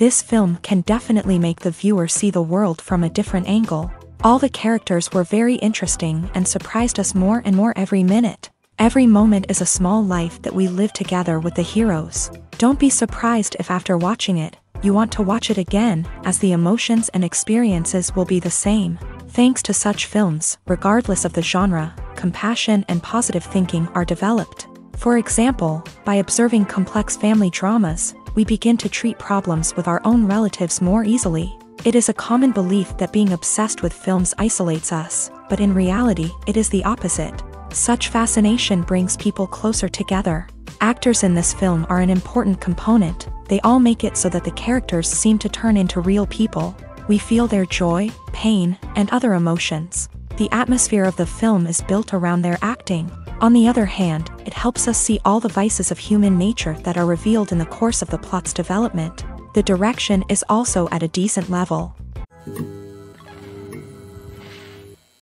This film can definitely make the viewer see the world from a different angle. All the characters were very interesting and surprised us more and more every minute. Every moment is a small life that we live together with the heroes. Don't be surprised if after watching it, you want to watch it again, as the emotions and experiences will be the same. Thanks to such films, regardless of the genre, compassion and positive thinking are developed. For example, by observing complex family dramas, we begin to treat problems with our own relatives more easily. It is a common belief that being obsessed with films isolates us, but in reality, it is the opposite. Such fascination brings people closer together. Actors in this film are an important component. They all make it so that the characters seem to turn into real people. We feel their joy, pain, and other emotions. The atmosphere of the film is built around their acting. On the other hand, it helps us see all the vices of human nature that are revealed in the course of the plot's development. The direction is also at a decent level.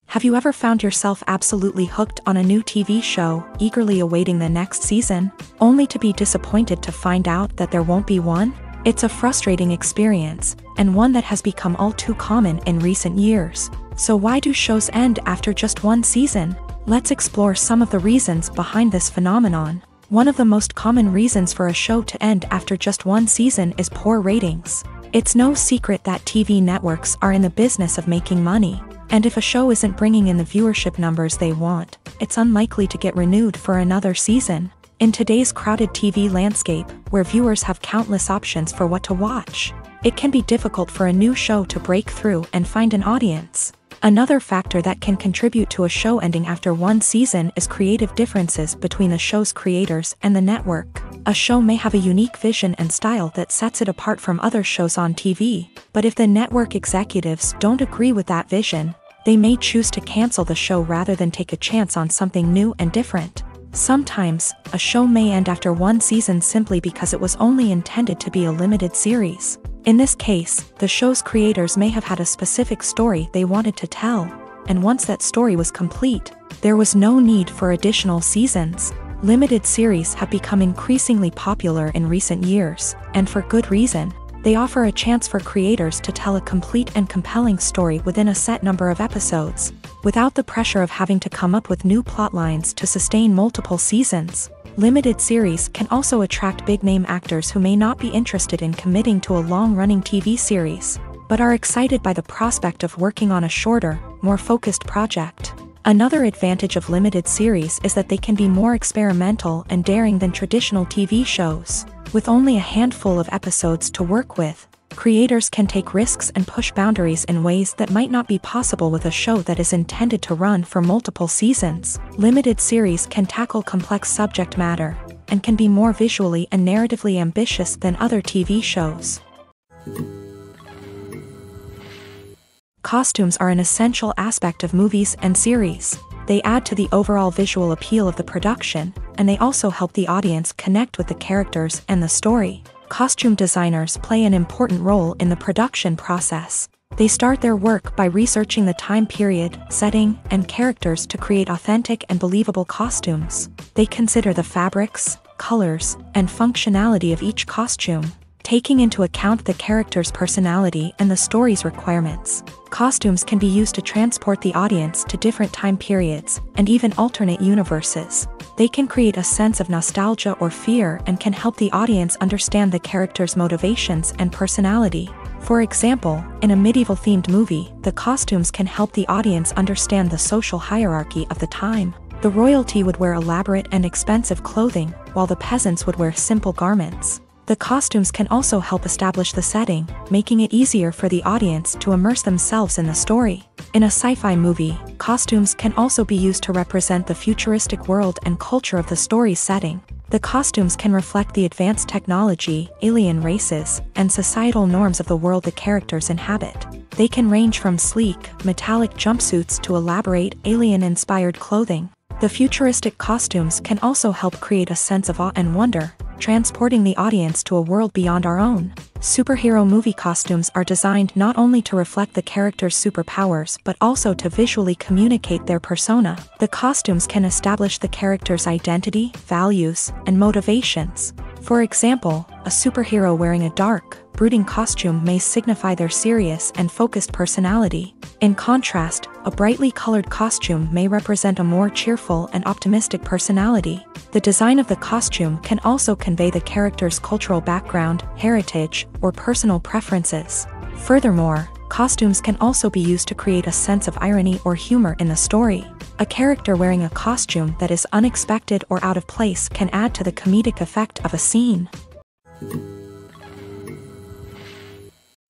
Have you ever found yourself absolutely hooked on a new TV show, eagerly awaiting the next season, only to be disappointed to find out that there won't be one? It's a frustrating experience, and one that has become all too common in recent years. So why do shows end after just one season? Let's explore some of the reasons behind this phenomenon. One of the most common reasons for a show to end after just one season is poor ratings. It's no secret that TV networks are in the business of making money. And if a show isn't bringing in the viewership numbers they want, it's unlikely to get renewed for another season. In today's crowded TV landscape, where viewers have countless options for what to watch, it can be difficult for a new show to break through and find an audience. Another factor that can contribute to a show ending after one season is creative differences between the show's creators and the network. A show may have a unique vision and style that sets it apart from other shows on TV, but if the network executives don't agree with that vision, they may choose to cancel the show rather than take a chance on something new and different. Sometimes, a show may end after one season simply because it was only intended to be a limited series. In this case, the show's creators may have had a specific story they wanted to tell, and once that story was complete, there was no need for additional seasons. Limited series have become increasingly popular in recent years, and for good reason. They offer a chance for creators to tell a complete and compelling story within a set number of episodes, without the pressure of having to come up with new plotlines to sustain multiple seasons. Limited series can also attract big-name actors who may not be interested in committing to a long-running TV series, but are excited by the prospect of working on a shorter, more focused project. Another advantage of limited series is that they can be more experimental and daring than traditional TV shows. With only a handful of episodes to work with, creators can take risks and push boundaries in ways that might not be possible with a show that is intended to run for multiple seasons. Limited series can tackle complex subject matter, and can be more visually and narratively ambitious than other TV shows. Costumes are an essential aspect of movies and series. They add to the overall visual appeal of the production, and they also help the audience connect with the characters and the story. Costume designers play an important role in the production process. They start their work by researching the time period, setting, and characters to create authentic and believable costumes. They consider the fabrics, colors, and functionality of each costume, taking into account the character's personality and the story's requirements. Costumes can be used to transport the audience to different time periods, and even alternate universes. They can create a sense of nostalgia or fear and can help the audience understand the character's motivations and personality. For example, in a medieval-themed movie, the costumes can help the audience understand the social hierarchy of the time. The royalty would wear elaborate and expensive clothing, while the peasants would wear simple garments. The costumes can also help establish the setting, making it easier for the audience to immerse themselves in the story. In a sci-fi movie, costumes can also be used to represent the futuristic world and culture of the story's setting. The costumes can reflect the advanced technology, alien races, and societal norms of the world the characters inhabit. They can range from sleek, metallic jumpsuits to elaborate, alien-inspired clothing. The futuristic costumes can also help create a sense of awe and wonder, transporting the audience to a world beyond our own. Superhero movie costumes are designed not only to reflect the character's superpowers but also to visually communicate their persona. The costumes can establish the character's identity, values, and motivations. For example, a superhero wearing a dark, brooding costume may signify their serious and focused personality. In contrast, a brightly colored costume may represent a more cheerful and optimistic personality. The design of the costume can also convey the character's cultural background, heritage, or personal preferences. Furthermore, costumes can also be used to create a sense of irony or humor in the story. A character wearing a costume that is unexpected or out of place can add to the comedic effect of a scene.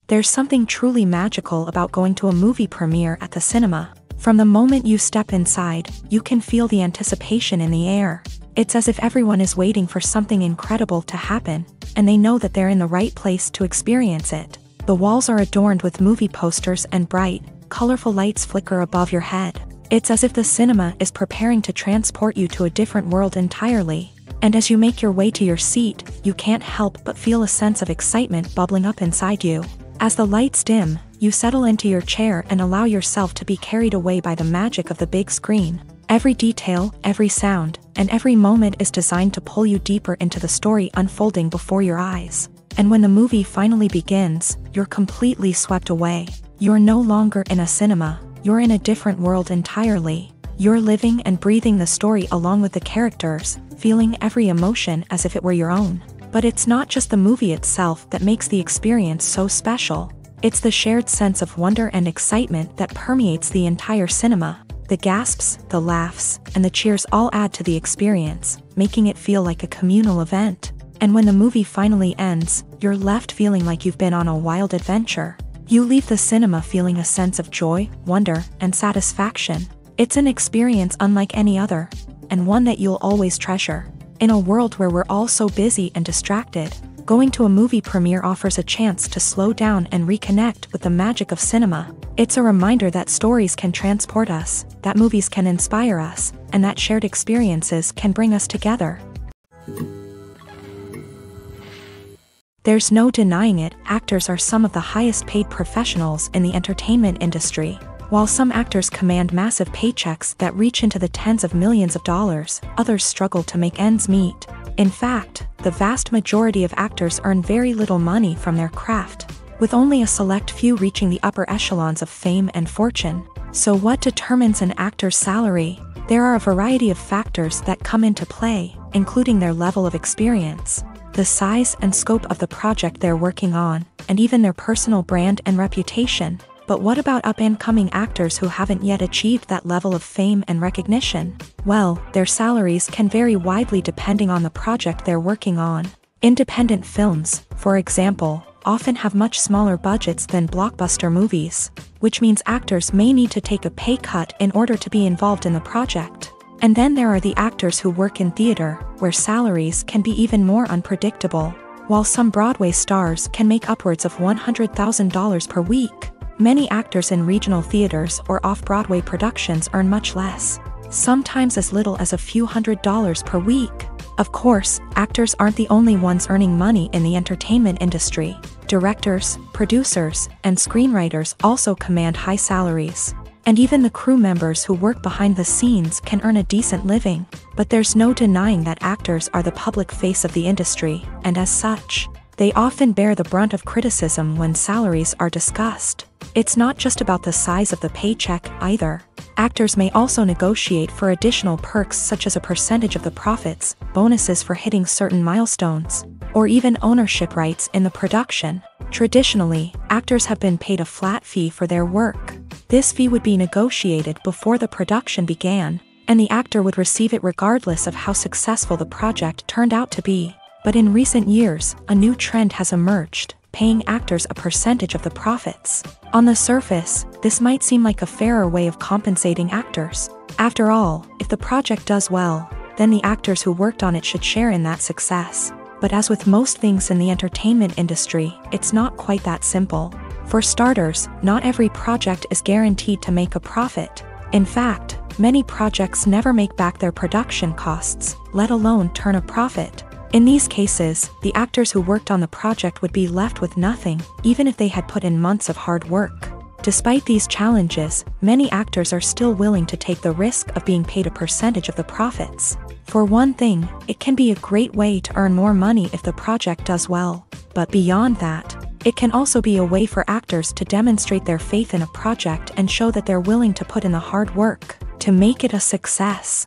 There's something truly magical about going to a movie premiere at the cinema. From the moment you step inside, you can feel the anticipation in the air. It's as if everyone is waiting for something incredible to happen, and they know that they're in the right place to experience it. The walls are adorned with movie posters and bright, colorful lights flicker above your head. It's as if the cinema is preparing to transport you to a different world entirely. And as you make your way to your seat, you can't help but feel a sense of excitement bubbling up inside you. As the lights dim, you settle into your chair and allow yourself to be carried away by the magic of the big screen. Every detail, every sound, and every moment is designed to pull you deeper into the story unfolding before your eyes. And when the movie finally begins, you're completely swept away. You're no longer in a cinema, you're in a different world entirely. You're living and breathing the story along with the characters, feeling every emotion as if it were your own. But it's not just the movie itself that makes the experience so special. It's the shared sense of wonder and excitement that permeates the entire cinema. The gasps, the laughs, and the cheers all add to the experience, making it feel like a communal event. And when the movie finally ends, you're left feeling like you've been on a wild adventure. You leave the cinema feeling a sense of joy, wonder, and satisfaction. It's an experience unlike any other, and one that you'll always treasure. In a world where we're all so busy and distracted, going to a movie premiere offers a chance to slow down and reconnect with the magic of cinema. It's a reminder that stories can transport us, that movies can inspire us, and that shared experiences can bring us together. There's no denying it, actors are some of the highest paid professionals in the entertainment industry. While some actors command massive paychecks that reach into the tens of millions of dollars, others struggle to make ends meet. In fact, the vast majority of actors earn very little money from their craft, with only a select few reaching the upper echelons of fame and fortune. So what determines an actor's salary? There are a variety of factors that come into play, including their level of experience, the size and scope of the project they're working on, and even their personal brand and reputation. But what about up-and-coming actors who haven't yet achieved that level of fame and recognition? Well, their salaries can vary widely depending on the project they're working on. Independent films, for example, often have much smaller budgets than blockbuster movies, which means actors may need to take a pay cut in order to be involved in the project. And then there are the actors who work in theater, where salaries can be even more unpredictable. While some Broadway stars can make upwards of $100,000 per week, many actors in regional theaters or off-Broadway productions earn much less, sometimes as little as a few $100s per week. Of course, actors aren't the only ones earning money in the entertainment industry. Directors, producers, and screenwriters also command high salaries. And even the crew members who work behind the scenes can earn a decent living. But there's no denying that actors are the public face of the industry, and as such, they often bear the brunt of criticism when salaries are discussed. It's not just about the size of the paycheck, either. Actors may also negotiate for additional perks such as a percentage of the profits, bonuses for hitting certain milestones, or even ownership rights in the production. Traditionally, actors have been paid a flat fee for their work. This fee would be negotiated before the production began, and the actor would receive it regardless of how successful the project turned out to be. But in recent years, a new trend has emerged, paying actors a percentage of the profits. On the surface, this might seem like a fairer way of compensating actors. After all, if the project does well, then the actors who worked on it should share in that success. But as with most things in the entertainment industry, it's not quite that simple. For starters, not every project is guaranteed to make a profit. In fact, many projects never make back their production costs, let alone turn a profit. In these cases, the actors who worked on the project would be left with nothing, even if they had put in months of hard work. Despite these challenges, many actors are still willing to take the risk of being paid a percentage of the profits. For one thing, it can be a great way to earn more money if the project does well. But beyond that, it can also be a way for actors to demonstrate their faith in a project and show that they're willing to put in the hard work to make it a success.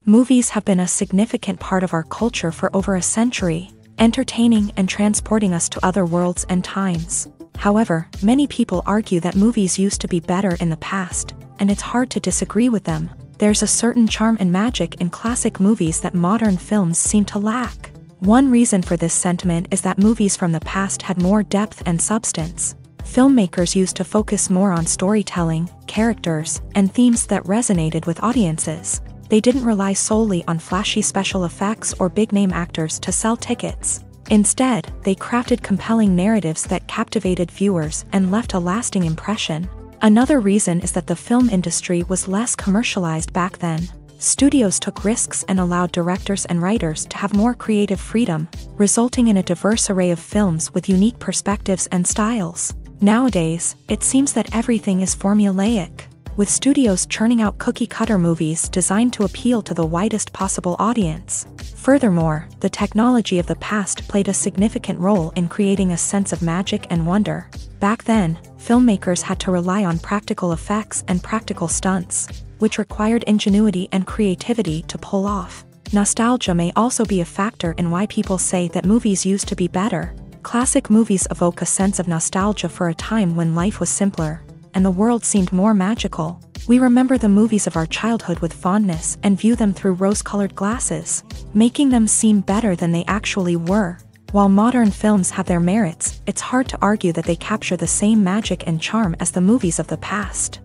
Movies have been a significant part of our culture for over a century, entertaining and transporting us to other worlds and times. However, many people argue that movies used to be better in the past, and it's hard to disagree with them. There's a certain charm and magic in classic movies that modern films seem to lack. One reason for this sentiment is that movies from the past had more depth and substance. Filmmakers used to focus more on storytelling, characters, and themes that resonated with audiences. They didn't rely solely on flashy special effects or big-name actors to sell tickets. Instead, they crafted compelling narratives that captivated viewers and left a lasting impression. Another reason is that the film industry was less commercialized back then. Studios took risks and allowed directors and writers to have more creative freedom, resulting in a diverse array of films with unique perspectives and styles. Nowadays, it seems that everything is formulaic, with studios churning out cookie-cutter movies designed to appeal to the widest possible audience. Furthermore, the technology of the past played a significant role in creating a sense of magic and wonder. Back then, filmmakers had to rely on practical effects and practical stunts, which required ingenuity and creativity to pull off. Nostalgia may also be a factor in why people say that movies used to be better. Classic movies evoke a sense of nostalgia for a time when life was simpler, and the world seemed more magical. We remember the movies of our childhood with fondness and view them through rose-colored glasses, making them seem better than they actually were. While modern films have their merits, it's hard to argue that they capture the same magic and charm as the movies of the past.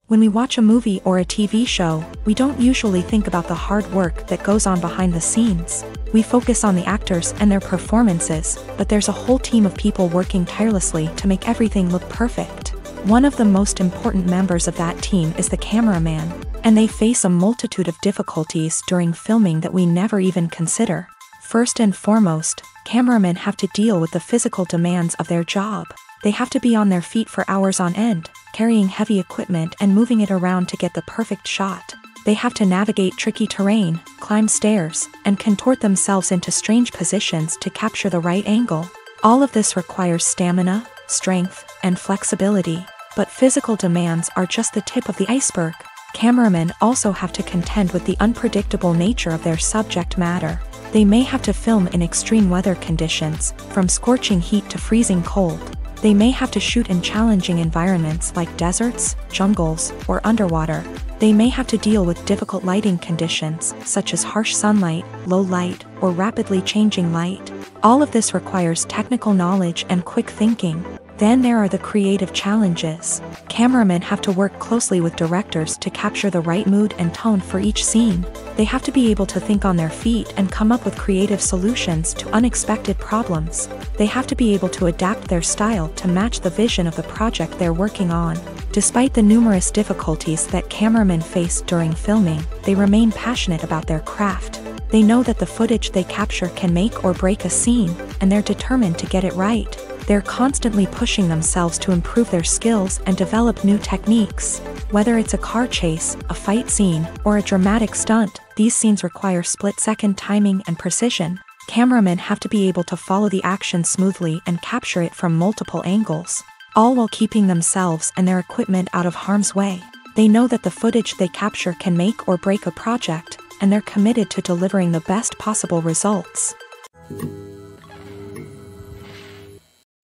When we watch a movie or a TV show, we don't usually think about the hard work that goes on behind the scenes. We focus on the actors and their performances, but there's a whole team of people working tirelessly to make everything look perfect. One of the most important members of that team is the cameraman, and they face a multitude of difficulties during filming that we never even consider. First and foremost, cameramen have to deal with the physical demands of their job. They have to be on their feet for hours on end, carrying heavy equipment and moving it around to get the perfect shot. They have to navigate tricky terrain, climb stairs, and contort themselves into strange positions to capture the right angle. All of this requires stamina, strength, and flexibility. But physical demands are just the tip of the iceberg. Cameramen also have to contend with the unpredictable nature of their subject matter. They may have to film in extreme weather conditions, from scorching heat to freezing cold. They may have to shoot in challenging environments like deserts, jungles, or underwater. They may have to deal with difficult lighting conditions, such as harsh sunlight, low light, or rapidly changing light. All of this requires technical knowledge and quick thinking. Then there are the creative challenges. Cameramen have to work closely with directors to capture the right mood and tone for each scene. They have to be able to think on their feet and come up with creative solutions to unexpected problems. They have to be able to adapt their style to match the vision of the project they're working on. Despite the numerous difficulties that cameramen face during filming, they remain passionate about their craft. They know that the footage they capture can make or break a scene, and they're determined to get it right. They're constantly pushing themselves to improve their skills and develop new techniques. Whether it's a car chase, a fight scene, or a dramatic stunt, these scenes require split-second timing and precision. Cameramen have to be able to follow the action smoothly and capture it from multiple angles, all while keeping themselves and their equipment out of harm's way. They know that the footage they capture can make or break a project, and they're committed to delivering the best possible results.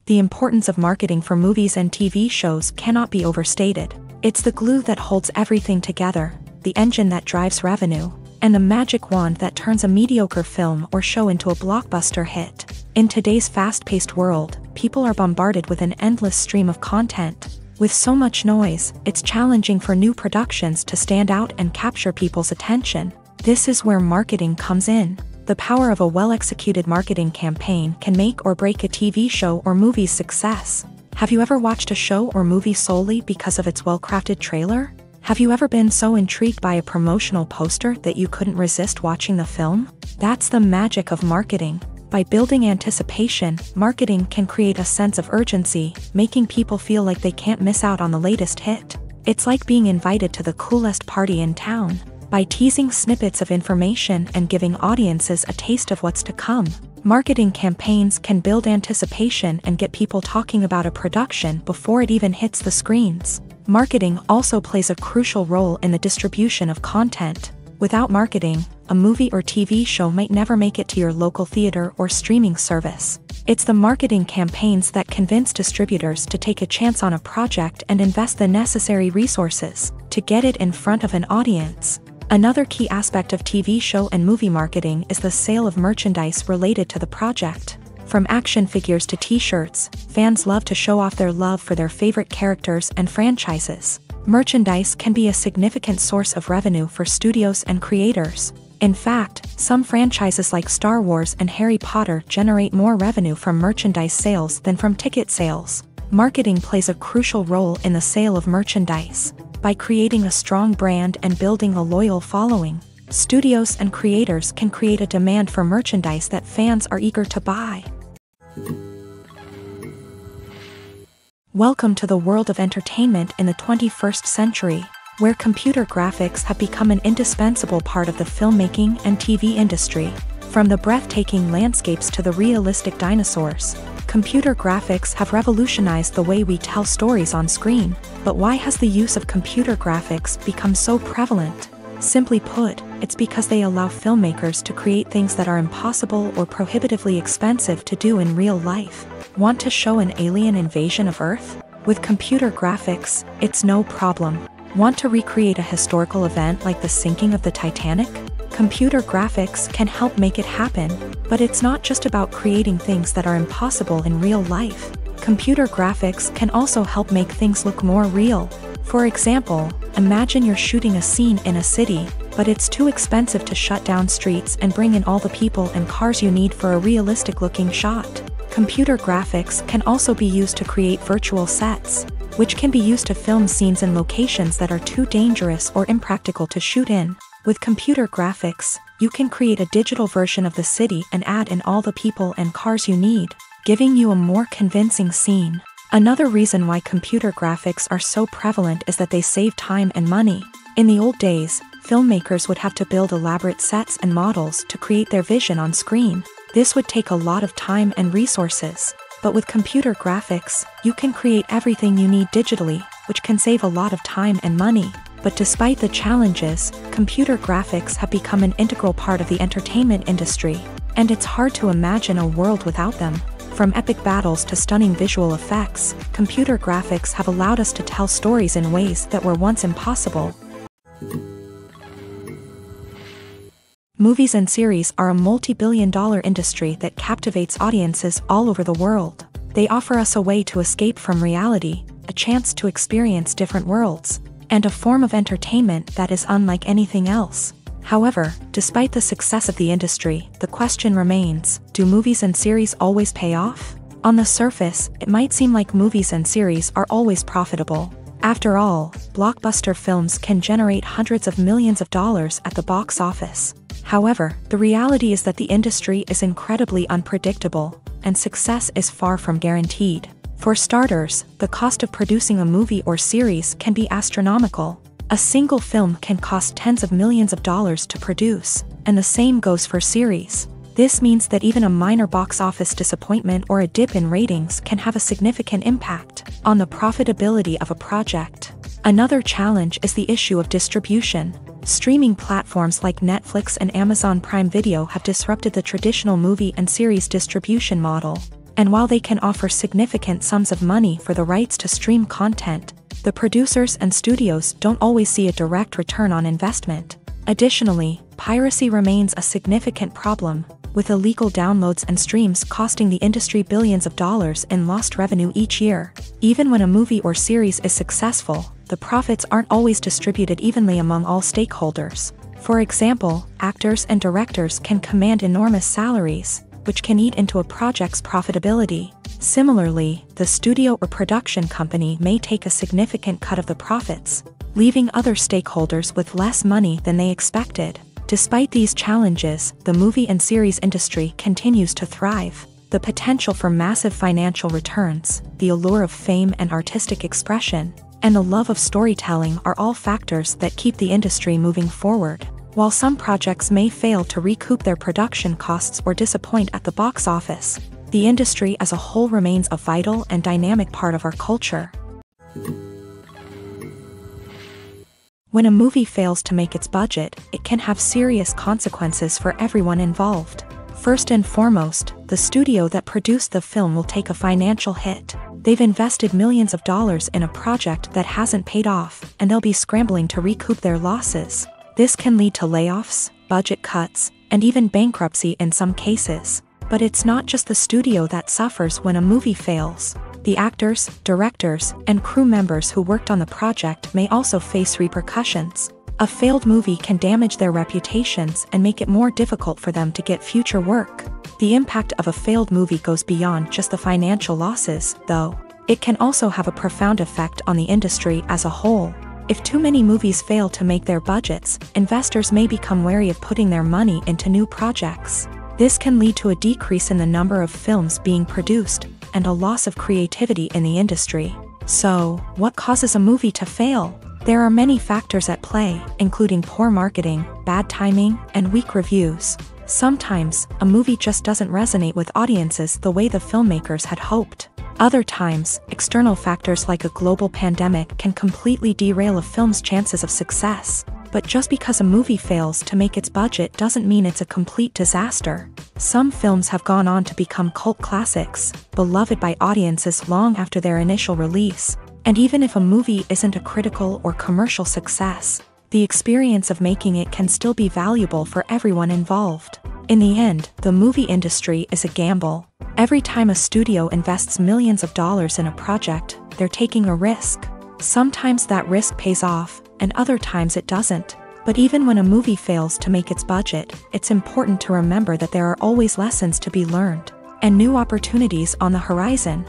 The importance of marketing for movies and TV shows cannot be overstated. It's the glue that holds everything together, the engine that drives revenue, and the magic wand that turns a mediocre film or show into a blockbuster hit. In today's fast-paced world, people are bombarded with an endless stream of content. With so much noise, it's challenging for new productions to stand out and capture people's attention. This is where marketing comes in. The power of a well-executed marketing campaign can make or break a TV show or movie's success. Have you ever watched a show or movie solely because of its well-crafted trailer? Have you ever been so intrigued by a promotional poster that you couldn't resist watching the film? That's the magic of marketing. By building anticipation, marketing can create a sense of urgency, making people feel like they can't miss out on the latest hit. It's like being invited to the coolest party in town. By teasing snippets of information and giving audiences a taste of what's to come, marketing campaigns can build anticipation and get people talking about a production before it even hits the screens. Marketing also plays a crucial role in the distribution of content. Without marketing, a movie or TV show might never make it to your local theater or streaming service. It's the marketing campaigns that convince distributors to take a chance on a project and invest the necessary resources to get it in front of an audience. Another key aspect of TV show and movie marketing is the sale of merchandise related to the project. From action figures to t-shirts, fans love to show off their love for their favorite characters and franchises. Merchandise can be a significant source of revenue for studios and creators. In fact, some franchises like Star Wars and Harry Potter generate more revenue from merchandise sales than from ticket sales. Marketing plays a crucial role in the sale of merchandise. By creating a strong brand and building a loyal following, studios and creators can create a demand for merchandise that fans are eager to buy. Welcome to the world of entertainment in the 21st century, where computer graphics have become an indispensable part of the filmmaking and TV industry. From the breathtaking landscapes to the realistic dinosaurs, computer graphics have revolutionized the way we tell stories on screen. But why has the use of computer graphics become so prevalent? Simply put, it's because they allow filmmakers to create things that are impossible or prohibitively expensive to do in real life. Want to show an alien invasion of Earth? With computer graphics, it's no problem. Want to recreate a historical event like the sinking of the Titanic? Computer graphics can help make it happen, but it's not just about creating things that are impossible in real life. Computer graphics can also help make things look more real. For example, imagine you're shooting a scene in a city, but it's too expensive to shut down streets and bring in all the people and cars you need for a realistic-looking shot. Computer graphics can also be used to create virtual sets, which can be used to film scenes in locations that are too dangerous or impractical to shoot in. With computer graphics, you can create a digital version of the city and add in all the people and cars you need, giving you a more convincing scene. Another reason why computer graphics are so prevalent is that they save time and money. In the old days, filmmakers would have to build elaborate sets and models to create their vision on screen. This would take a lot of time and resources. But with computer graphics, you can create everything you need digitally, which can save a lot of time and money. But despite the challenges, computer graphics have become an integral part of the entertainment industry, and it's hard to imagine a world without them. From epic battles to stunning visual effects, computer graphics have allowed us to tell stories in ways that were once impossible. Movies and series are a multi-billion-dollar industry that captivates audiences all over the world. They offer us a way to escape from reality, a chance to experience different worlds, and a form of entertainment that is unlike anything else. However, despite the success of the industry, the question remains, do movies and series always pay off? On the surface, it might seem like movies and series are always profitable. After all, blockbuster films can generate hundreds of millions of dollars at the box office. However, the reality is that the industry is incredibly unpredictable, and success is far from guaranteed. For starters, the cost of producing a movie or series can be astronomical. A single film can cost tens of millions of dollars to produce, and the same goes for series. This means that even a minor box office disappointment or a dip in ratings can have a significant impact on the profitability of a project. Another challenge is the issue of distribution. Streaming platforms like Netflix and Amazon Prime Video have disrupted the traditional movie and series distribution model. And while they can offer significant sums of money for the rights to stream content, the producers and studios don't always see a direct return on investment. Additionally, piracy remains a significant problem, with illegal downloads and streams costing the industry billions of dollars in lost revenue each year. Even when a movie or series is successful, the profits aren't always distributed evenly among all stakeholders. For example, actors and directors can command enormous salaries, which can eat into a project's profitability. Similarly, the studio or production company may take a significant cut of the profits, leaving other stakeholders with less money than they expected. Despite these challenges, the movie and series industry continues to thrive. The potential for massive financial returns, the allure of fame and artistic expression, and the love of storytelling are all factors that keep the industry moving forward. While some projects may fail to recoup their production costs or disappoint at the box office, the industry as a whole remains a vital and dynamic part of our culture. When a movie fails to make its budget, it can have serious consequences for everyone involved. First and foremost, the studio that produced the film will take a financial hit. They've invested millions of dollars in a project that hasn't paid off, and they'll be scrambling to recoup their losses. This can lead to layoffs, budget cuts, and even bankruptcy in some cases. But it's not just the studio that suffers when a movie fails. The actors, directors, and crew members who worked on the project may also face repercussions. A failed movie can damage their reputations and make it more difficult for them to get future work. The impact of a failed movie goes beyond just the financial losses, though. It can also have a profound effect on the industry as a whole. If too many movies fail to make their budgets, investors may become wary of putting their money into new projects. This can lead to a decrease in the number of films being produced, and a loss of creativity in the industry. So, what causes a movie to fail? There are many factors at play, including poor marketing, bad timing, and weak reviews. Sometimes, a movie just doesn't resonate with audiences the way the filmmakers had hoped. Other times, external factors like a global pandemic can completely derail a film's chances of success. But just because a movie fails to make its budget doesn't mean it's a complete disaster. Some films have gone on to become cult classics, beloved by audiences long after their initial release. And even if a movie isn't a critical or commercial success, the experience of making it can still be valuable for everyone involved. In the end, the movie industry is a gamble. Every time a studio invests millions of dollars in a project, they're taking a risk. Sometimes that risk pays off, and other times it doesn't. But even when a movie fails to make its budget, it's important to remember that there are always lessons to be learned, and new opportunities on the horizon.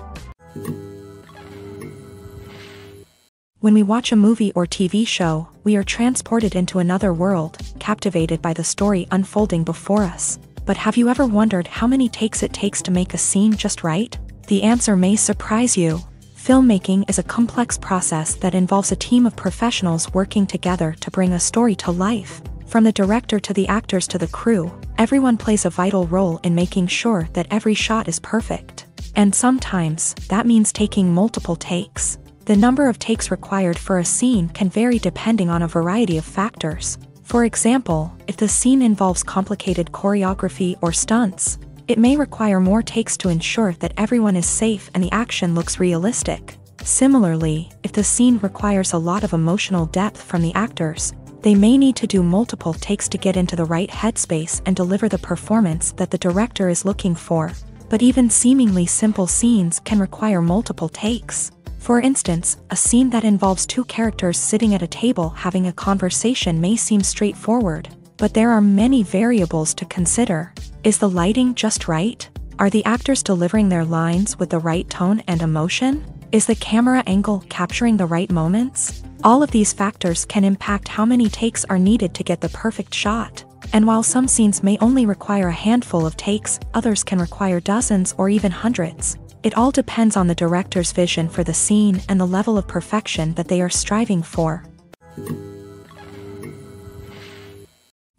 When we watch a movie or TV show, we are transported into another world, captivated by the story unfolding before us. But have you ever wondered how many takes it takes to make a scene just right? The answer may surprise you. Filmmaking is a complex process that involves a team of professionals working together to bring a story to life. From the director to the actors to the crew, everyone plays a vital role in making sure that every shot is perfect. And sometimes, that means taking multiple takes. The number of takes required for a scene can vary depending on a variety of factors. For example, if the scene involves complicated choreography or stunts, it may require more takes to ensure that everyone is safe and the action looks realistic. Similarly, if the scene requires a lot of emotional depth from the actors, they may need to do multiple takes to get into the right headspace and deliver the performance that the director is looking for. But even seemingly simple scenes can require multiple takes. For instance, a scene that involves two characters sitting at a table having a conversation may seem straightforward, but there are many variables to consider. Is the lighting just right? Are the actors delivering their lines with the right tone and emotion? Is the camera angle capturing the right moments? All of these factors can impact how many takes are needed to get the perfect shot. And while some scenes may only require a handful of takes, others can require dozens or even hundreds. It all depends on the director's vision for the scene and the level of perfection that they are striving for.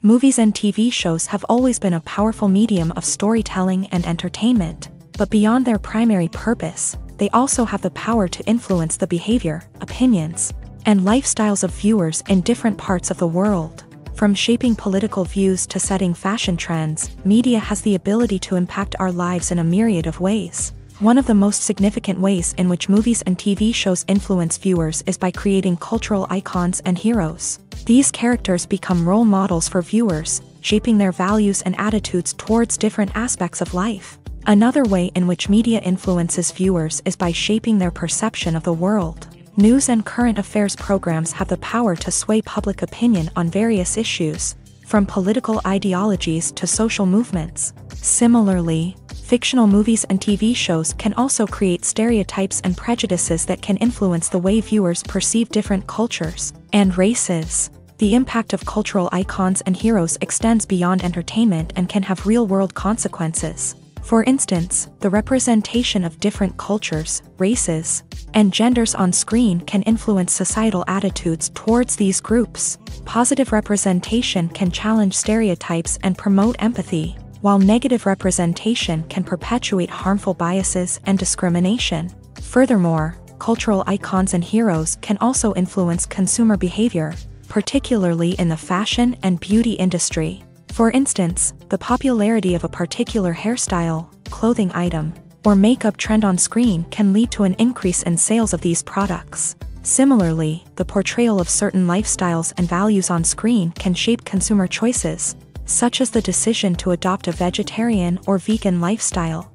Movies and TV shows have always been a powerful medium of storytelling and entertainment, but beyond their primary purpose, they also have the power to influence the behavior, opinions, and lifestyles of viewers in different parts of the world. From shaping political views to setting fashion trends, media has the ability to impact our lives in a myriad of ways. One of the most significant ways in which movies and TV shows influence viewers is by creating cultural icons and heroes. These characters become role models for viewers, shaping their values and attitudes towards different aspects of life. Another way in which media influences viewers is by shaping their perception of the world. News and current affairs programs have the power to sway public opinion on various issues, from political ideologies to social movements. Similarly, fictional movies and TV shows can also create stereotypes and prejudices that can influence the way viewers perceive different cultures and races. The impact of cultural icons and heroes extends beyond entertainment and can have real-world consequences. For instance, the representation of different cultures, races, and genders on screen can influence societal attitudes towards these groups. Positive representation can challenge stereotypes and promote empathy, while negative representation can perpetuate harmful biases and discrimination. Furthermore, cultural icons and heroes can also influence consumer behavior, particularly in the fashion and beauty industry. For instance, the popularity of a particular hairstyle, clothing item, or makeup trend on screen can lead to an increase in sales of these products. Similarly, the portrayal of certain lifestyles and values on screen can shape consumer choices, such as the decision to adopt a vegetarian or vegan lifestyle.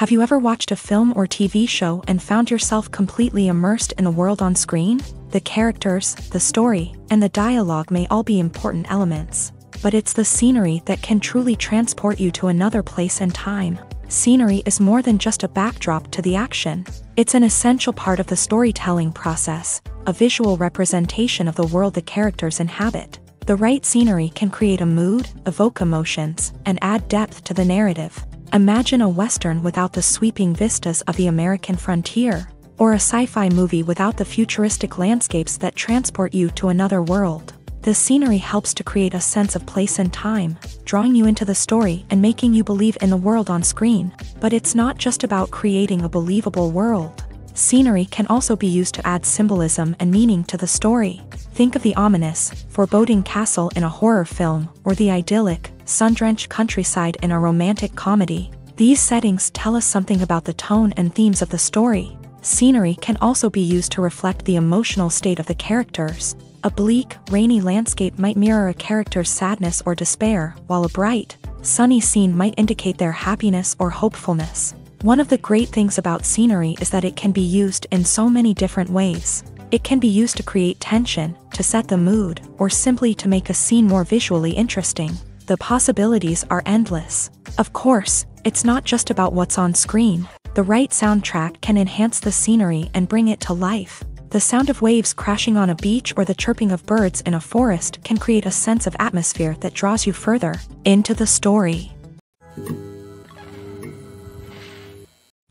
Have you ever watched a film or TV show and found yourself completely immersed in the world on screen? The characters, the story, and the dialogue may all be important elements, but it's the scenery that can truly transport you to another place and time. Scenery is more than just a backdrop to the action. It's an essential part of the storytelling process, a visual representation of the world the characters inhabit. The right scenery can create a mood, evoke emotions, and add depth to the narrative. Imagine a Western without the sweeping vistas of the American frontier, or a sci-fi movie without the futuristic landscapes that transport you to another world. The scenery helps to create a sense of place and time, drawing you into the story and making you believe in the world on screen. But it's not just about creating a believable world. Scenery can also be used to add symbolism and meaning to the story. Think of the ominous, foreboding castle in a horror film, or the idyllic, sun-drenched countryside in a romantic comedy. These settings tell us something about the tone and themes of the story. Scenery can also be used to reflect the emotional state of the characters. A bleak, rainy landscape might mirror a character's sadness or despair, while a bright, sunny scene might indicate their happiness or hopefulness. One of the great things about scenery is that it can be used in so many different ways. It can be used to create tension, to set the mood, or simply to make a scene more visually interesting. The possibilities are endless. Of course, it's not just about what's on screen. The right soundtrack can enhance the scenery and bring it to life. The sound of waves crashing on a beach or the chirping of birds in a forest can create a sense of atmosphere that draws you further into the story.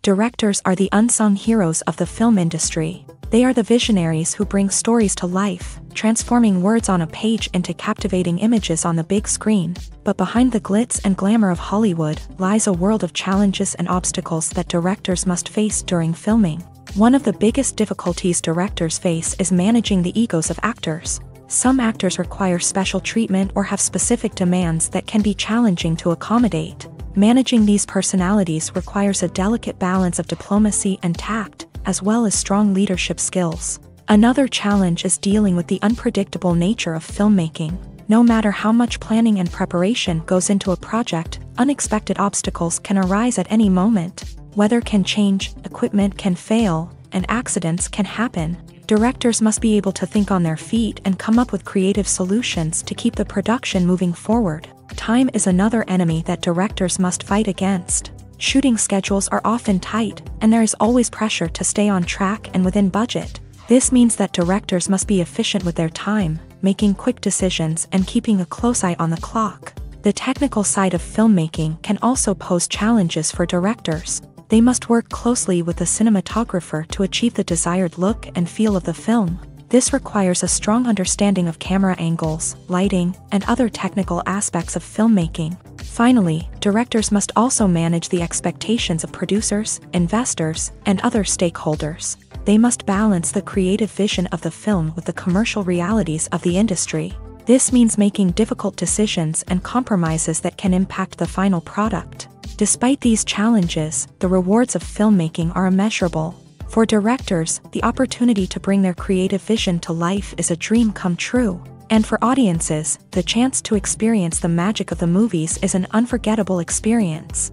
Directors are the unsung heroes of the film industry. They are the visionaries who bring stories to life, transforming words on a page into captivating images on the big screen. But behind the glitz and glamour of Hollywood lies a world of challenges and obstacles that directors must face during filming. One of the biggest difficulties directors face is managing the egos of actors. Some actors require special treatment or have specific demands that can be challenging to accommodate. Managing these personalities requires a delicate balance of diplomacy and tact, as well as strong leadership skills. Another challenge is dealing with the unpredictable nature of filmmaking. No matter how much planning and preparation goes into a project, unexpected obstacles can arise at any moment. Weather can change, equipment can fail, and accidents can happen. Directors must be able to think on their feet and come up with creative solutions to keep the production moving forward. Time is another enemy that directors must fight against. Shooting schedules are often tight, and there is always pressure to stay on track and within budget. This means that directors must be efficient with their time, making quick decisions and keeping a close eye on the clock. The technical side of filmmaking can also pose challenges for directors. They must work closely with the cinematographer to achieve the desired look and feel of the film. This requires a strong understanding of camera angles, lighting, and other technical aspects of filmmaking. Finally, directors must also manage the expectations of producers, investors, and other stakeholders. They must balance the creative vision of the film with the commercial realities of the industry. This means making difficult decisions and compromises that can impact the final product. Despite these challenges, the rewards of filmmaking are immeasurable. For directors, the opportunity to bring their creative vision to life is a dream come true. And for audiences, the chance to experience the magic of the movies is an unforgettable experience.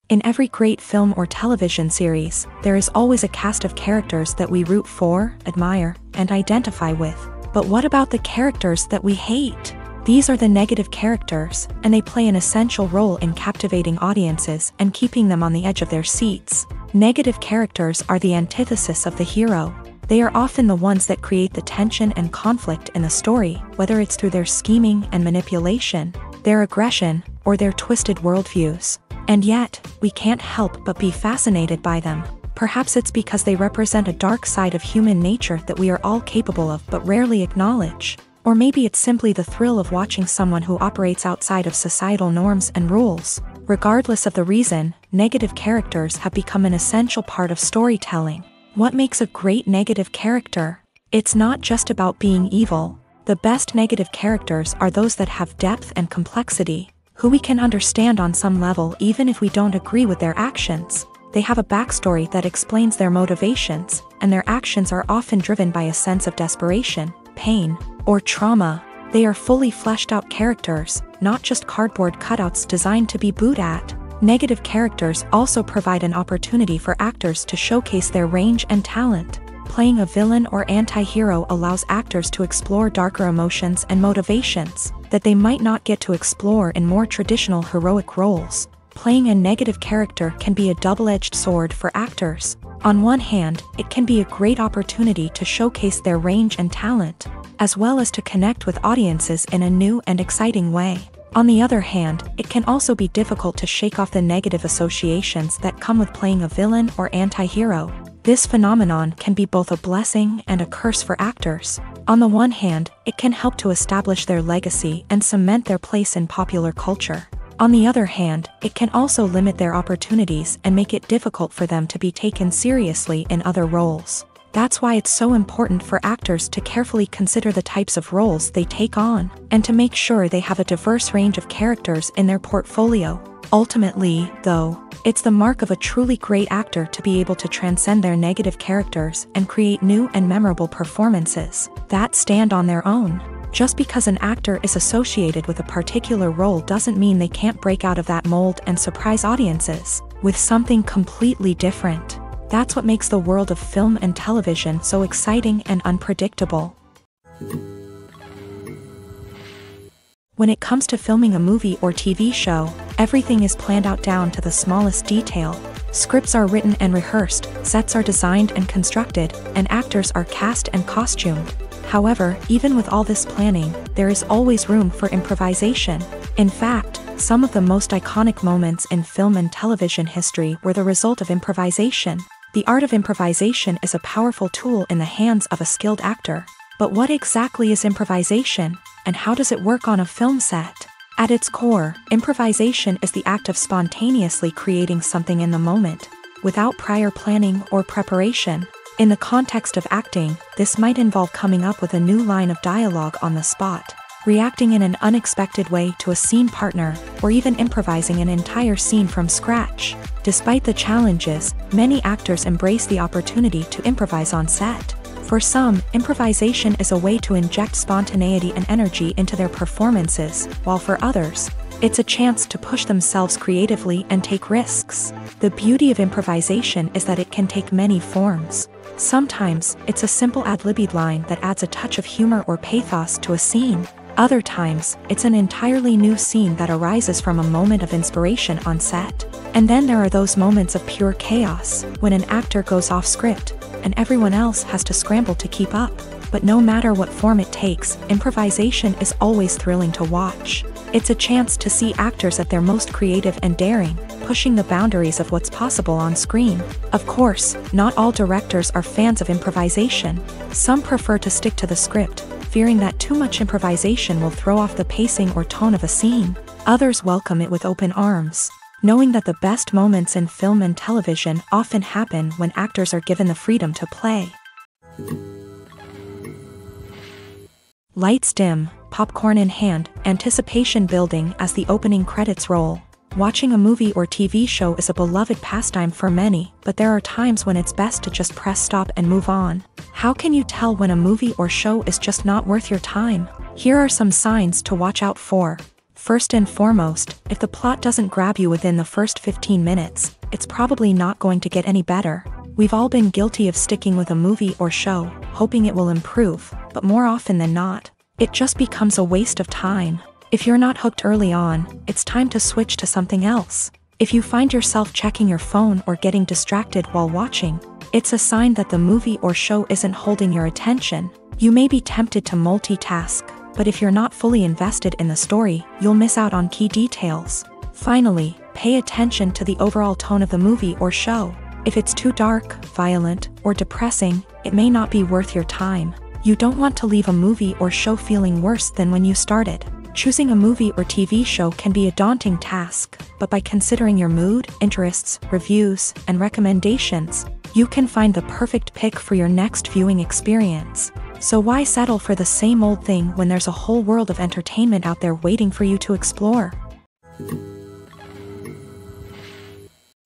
In every great film or television series, there is always a cast of characters that we root for, admire, and identify with. But what about the characters that we hate? These are the negative characters, and they play an essential role in captivating audiences and keeping them on the edge of their seats. Negative characters are the antithesis of the hero. They are often the ones that create the tension and conflict in the story, whether it's through their scheming and manipulation, their aggression, or their twisted worldviews. And yet, we can't help but be fascinated by them. Perhaps it's because they represent a dark side of human nature that we are all capable of but rarely acknowledge. Or maybe it's simply the thrill of watching someone who operates outside of societal norms and rules. Regardless of the reason, negative characters have become an essential part of storytelling. What makes a great negative character? It's not just about being evil. The best negative characters are those that have depth and complexity, who we can understand on some level even if we don't agree with their actions. They have a backstory that explains their motivations, and their actions are often driven by a sense of desperation, pain, or trauma. They are fully fleshed out characters, not just cardboard cutouts designed to be booed at. Negative characters also provide an opportunity for actors to showcase their range and talent. Playing a villain or anti-hero allows actors to explore darker emotions and motivations that they might not get to explore in more traditional heroic roles. Playing a negative character can be a double-edged sword for actors. On one hand, it can be a great opportunity to showcase their range and talent, as well as to connect with audiences in a new and exciting way. On the other hand, it can also be difficult to shake off the negative associations that come with playing a villain or anti-hero. This phenomenon can be both a blessing and a curse for actors. On the one hand, it can help to establish their legacy and cement their place in popular culture. On the other hand, it can also limit their opportunities and make it difficult for them to be taken seriously in other roles. That's why it's so important for actors to carefully consider the types of roles they take on, and to make sure they have a diverse range of characters in their portfolio. Ultimately, though, it's the mark of a truly great actor to be able to transcend their negative characters and create new and memorable performances that stand on their own. Just because an actor is associated with a particular role doesn't mean they can't break out of that mold and surprise audiences with something completely different. That's what makes the world of film and television so exciting and unpredictable. When it comes to filming a movie or TV show, everything is planned out down to the smallest detail. Scripts are written and rehearsed, sets are designed and constructed, and actors are cast and costumed. However, even with all this planning, there is always room for improvisation. In fact, some of the most iconic moments in film and television history were the result of improvisation. The art of improvisation is a powerful tool in the hands of a skilled actor. But what exactly is improvisation, and how does it work on a film set? At its core, improvisation is the act of spontaneously creating something in the moment, without prior planning or preparation. In the context of acting, this might involve coming up with a new line of dialogue on the spot, reacting in an unexpected way to a scene partner, or even improvising an entire scene from scratch. Despite the challenges, many actors embrace the opportunity to improvise on set. For some, improvisation is a way to inject spontaneity and energy into their performances, while for others, it's a chance to push themselves creatively and take risks. The beauty of improvisation is that it can take many forms. Sometimes, it's a simple ad-libbed line that adds a touch of humor or pathos to a scene. Other times, it's an entirely new scene that arises from a moment of inspiration on set. And then there are those moments of pure chaos, when an actor goes off script, and everyone else has to scramble to keep up. But no matter what form it takes, improvisation is always thrilling to watch. It's a chance to see actors at their most creative and daring, pushing the boundaries of what's possible on screen. Of course, not all directors are fans of improvisation. Some prefer to stick to the script, fearing that too much improvisation will throw off the pacing or tone of a scene. Others welcome it with open arms, knowing that the best moments in film and television often happen when actors are given the freedom to play. Lights dim, popcorn in hand, anticipation building as the opening credits roll. Watching a movie or TV show is a beloved pastime for many, but there are times when it's best to just press stop and move on. How can you tell when a movie or show is just not worth your time? Here are some signs to watch out for. First and foremost, if the plot doesn't grab you within the first 15 minutes, it's probably not going to get any better. We've all been guilty of sticking with a movie or show, hoping it will improve, but more often than not, it just becomes a waste of time. If you're not hooked early on, it's time to switch to something else. If you find yourself checking your phone or getting distracted while watching, it's a sign that the movie or show isn't holding your attention. You may be tempted to multitask, but if you're not fully invested in the story, you'll miss out on key details. Finally, pay attention to the overall tone of the movie or show. If it's too dark, violent, or depressing, it may not be worth your time. You don't want to leave a movie or show feeling worse than when you started. Choosing a movie or TV show can be a daunting task, but by considering your mood, interests, reviews, and recommendations, you can find the perfect pick for your next viewing experience. So why settle for the same old thing when there's a whole world of entertainment out there waiting for you to explore?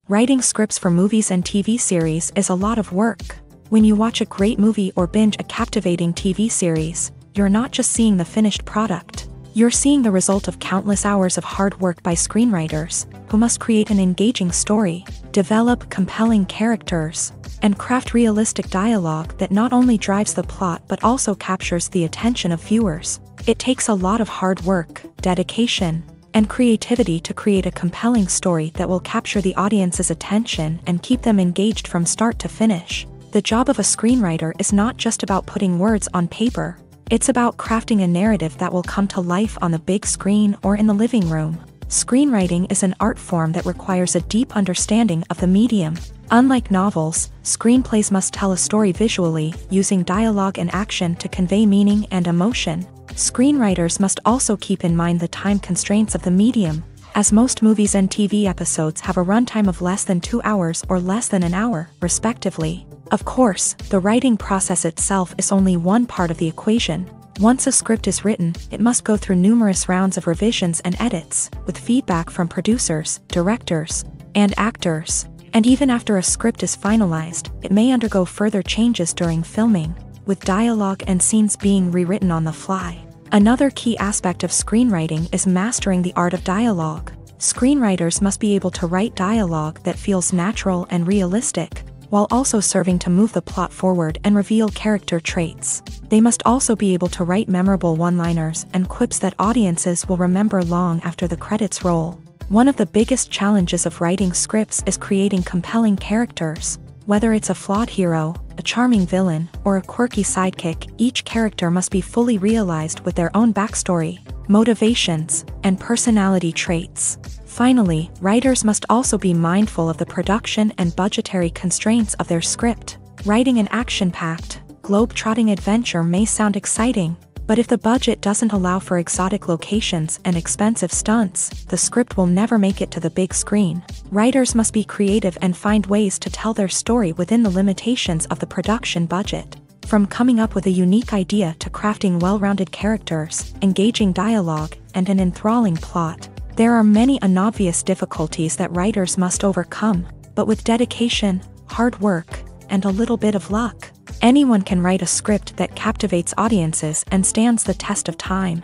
Writing scripts for movies and TV series is a lot of work. When you watch a great movie or binge a captivating TV series, you're not just seeing the finished product. You're seeing the result of countless hours of hard work by screenwriters, who must create an engaging story, develop compelling characters, and craft realistic dialogue that not only drives the plot but also captures the attention of viewers. It takes a lot of hard work, dedication, and creativity to create a compelling story that will capture the audience's attention and keep them engaged from start to finish. The job of a screenwriter is not just about putting words on paper. It's about crafting a narrative that will come to life on the big screen or in the living room. Screenwriting is an art form that requires a deep understanding of the medium. Unlike novels, screenplays must tell a story visually, using dialogue and action to convey meaning and emotion. Screenwriters must also keep in mind the time constraints of the medium, as most movies and TV episodes have a runtime of less than 2 hours or less than an hour, respectively. Of course, the writing process itself is only one part of the equation. Once a script is written, it must go through numerous rounds of revisions and edits, with feedback from producers, directors, and actors. And even after a script is finalized, it may undergo further changes during filming, with dialogue and scenes being rewritten on the fly. Another key aspect of screenwriting is mastering the art of dialogue. Screenwriters must be able to write dialogue that feels natural and realistic, while also serving to move the plot forward and reveal character traits. They must also be able to write memorable one-liners and quips that audiences will remember long after the credits roll. One of the biggest challenges of writing scripts is creating compelling characters. Whether it's a flawed hero, a charming villain, or a quirky sidekick, each character must be fully realized with their own backstory, motivations, and personality traits. Finally, writers must also be mindful of the production and budgetary constraints of their script. Writing an action-packed, globe-trotting adventure may sound exciting, but if the budget doesn't allow for exotic locations and expensive stunts, the script will never make it to the big screen. Writers must be creative and find ways to tell their story within the limitations of the production budget. From coming up with a unique idea to crafting well-rounded characters, engaging dialogue, and an enthralling plot, there are many unobvious difficulties that writers must overcome, but with dedication, hard work, and a little bit of luck, anyone can write a script that captivates audiences and stands the test of time.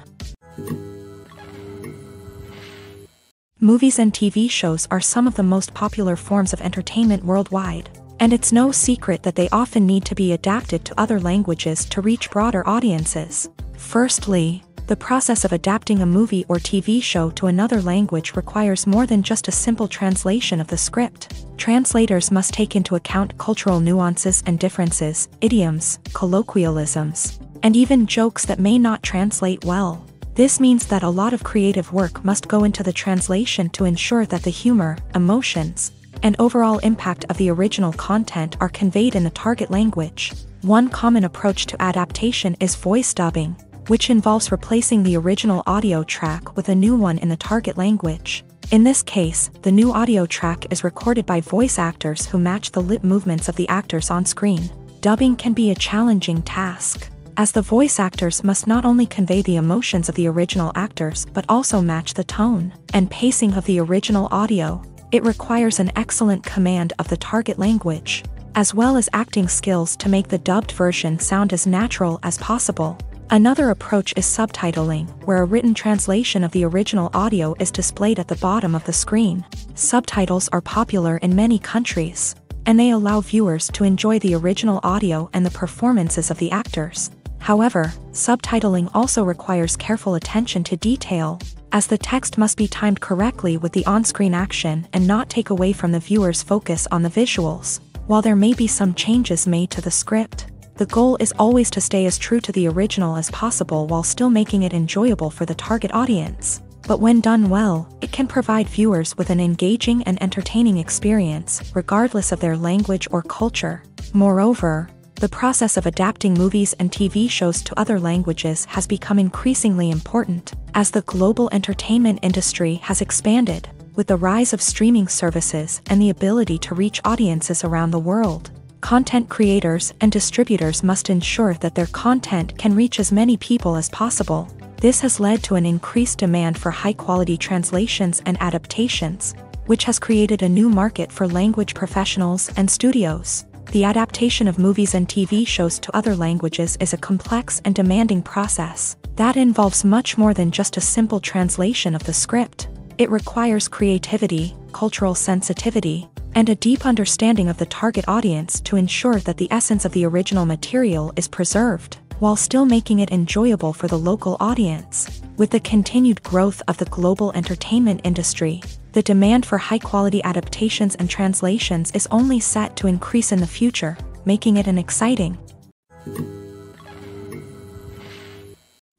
Movies and TV shows are some of the most popular forms of entertainment worldwide, and it's no secret that they often need to be adapted to other languages to reach broader audiences. Firstly, the process of adapting a movie or TV show to another language requires more than just a simple translation of the script. Translators must take into account cultural nuances and differences, idioms, colloquialisms, and even jokes that may not translate well. This means that a lot of creative work must go into the translation to ensure that the humor, emotions, and overall impact of the original content are conveyed in the target language. One common approach to adaptation is voice dubbing, which involves replacing the original audio track with a new one in the target language. In this case, the new audio track is recorded by voice actors who match the lip movements of the actors on screen. Dubbing can be a challenging task, as the voice actors must not only convey the emotions of the original actors but also match the tone and pacing of the original audio. It requires an excellent command of the target language, as well as acting skills to make the dubbed version sound as natural as possible. Another approach is subtitling, where a written translation of the original audio is displayed at the bottom of the screen. Subtitles are popular in many countries, and they allow viewers to enjoy the original audio and the performances of the actors. However, subtitling also requires careful attention to detail, as the text must be timed correctly with the on-screen action and not take away from the viewer's focus on the visuals. While there may be some changes made to the script, the goal is always to stay as true to the original as possible while still making it enjoyable for the target audience. But when done well, it can provide viewers with an engaging and entertaining experience, regardless of their language or culture. Moreover, the process of adapting movies and TV shows to other languages has become increasingly important, as the global entertainment industry has expanded, with the rise of streaming services and the ability to reach audiences around the world. Content creators and distributors must ensure that their content can reach as many people as possible. This has led to an increased demand for high-quality translations and adaptations, which has created a new market for language professionals and studios. The adaptation of movies and TV shows to other languages is a complex and demanding process that involves much more than just a simple translation of the script. It requires creativity, cultural sensitivity, and a deep understanding of the target audience to ensure that the essence of the original material is preserved, while still making it enjoyable for the local audience. With the continued growth of the global entertainment industry, the demand for high-quality adaptations and translations is only set to increase in the future, making it an exciting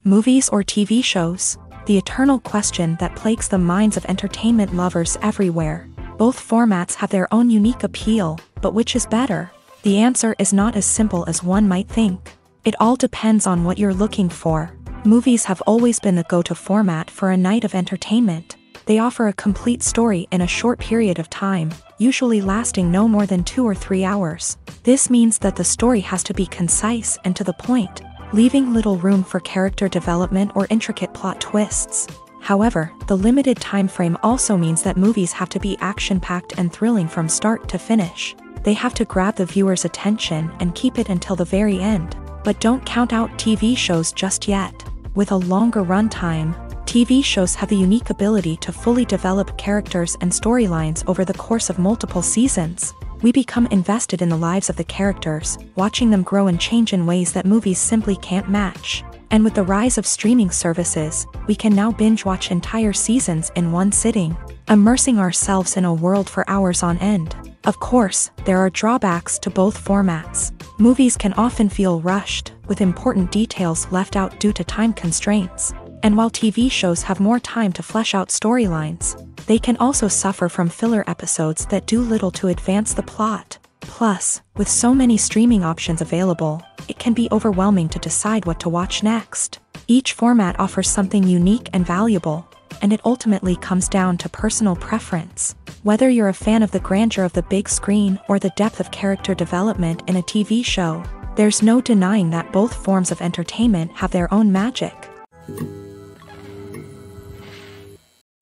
movies or TV shows. The eternal question that plagues the minds of entertainment lovers everywhere. Both formats have their own unique appeal, but which is better? The answer is not as simple as one might think. It all depends on what you're looking for. Movies have always been the go-to format for a night of entertainment. They offer a complete story in a short period of time, usually lasting no more than 2 or 3 hours. This means that the story has to be concise and to the point, leaving little room for character development or intricate plot twists. However, the limited time frame also means that movies have to be action-packed and thrilling from start to finish. They have to grab the viewer's attention and keep it until the very end. But don't count out TV shows just yet. With a longer runtime, TV shows have the unique ability to fully develop characters and storylines over the course of multiple seasons. We become invested in the lives of the characters, watching them grow and change in ways that movies simply can't match. And with the rise of streaming services, we can now binge-watch entire seasons in one sitting, immersing ourselves in a world for hours on end. Of course, there are drawbacks to both formats. Movies can often feel rushed, with important details left out due to time constraints. And while TV shows have more time to flesh out storylines, they can also suffer from filler episodes that do little to advance the plot. Plus, with so many streaming options available, it can be overwhelming to decide what to watch next. Each format offers something unique and valuable, and it ultimately comes down to personal preference. Whether you're a fan of the grandeur of the big screen or the depth of character development in a TV show, there's no denying that both forms of entertainment have their own magic.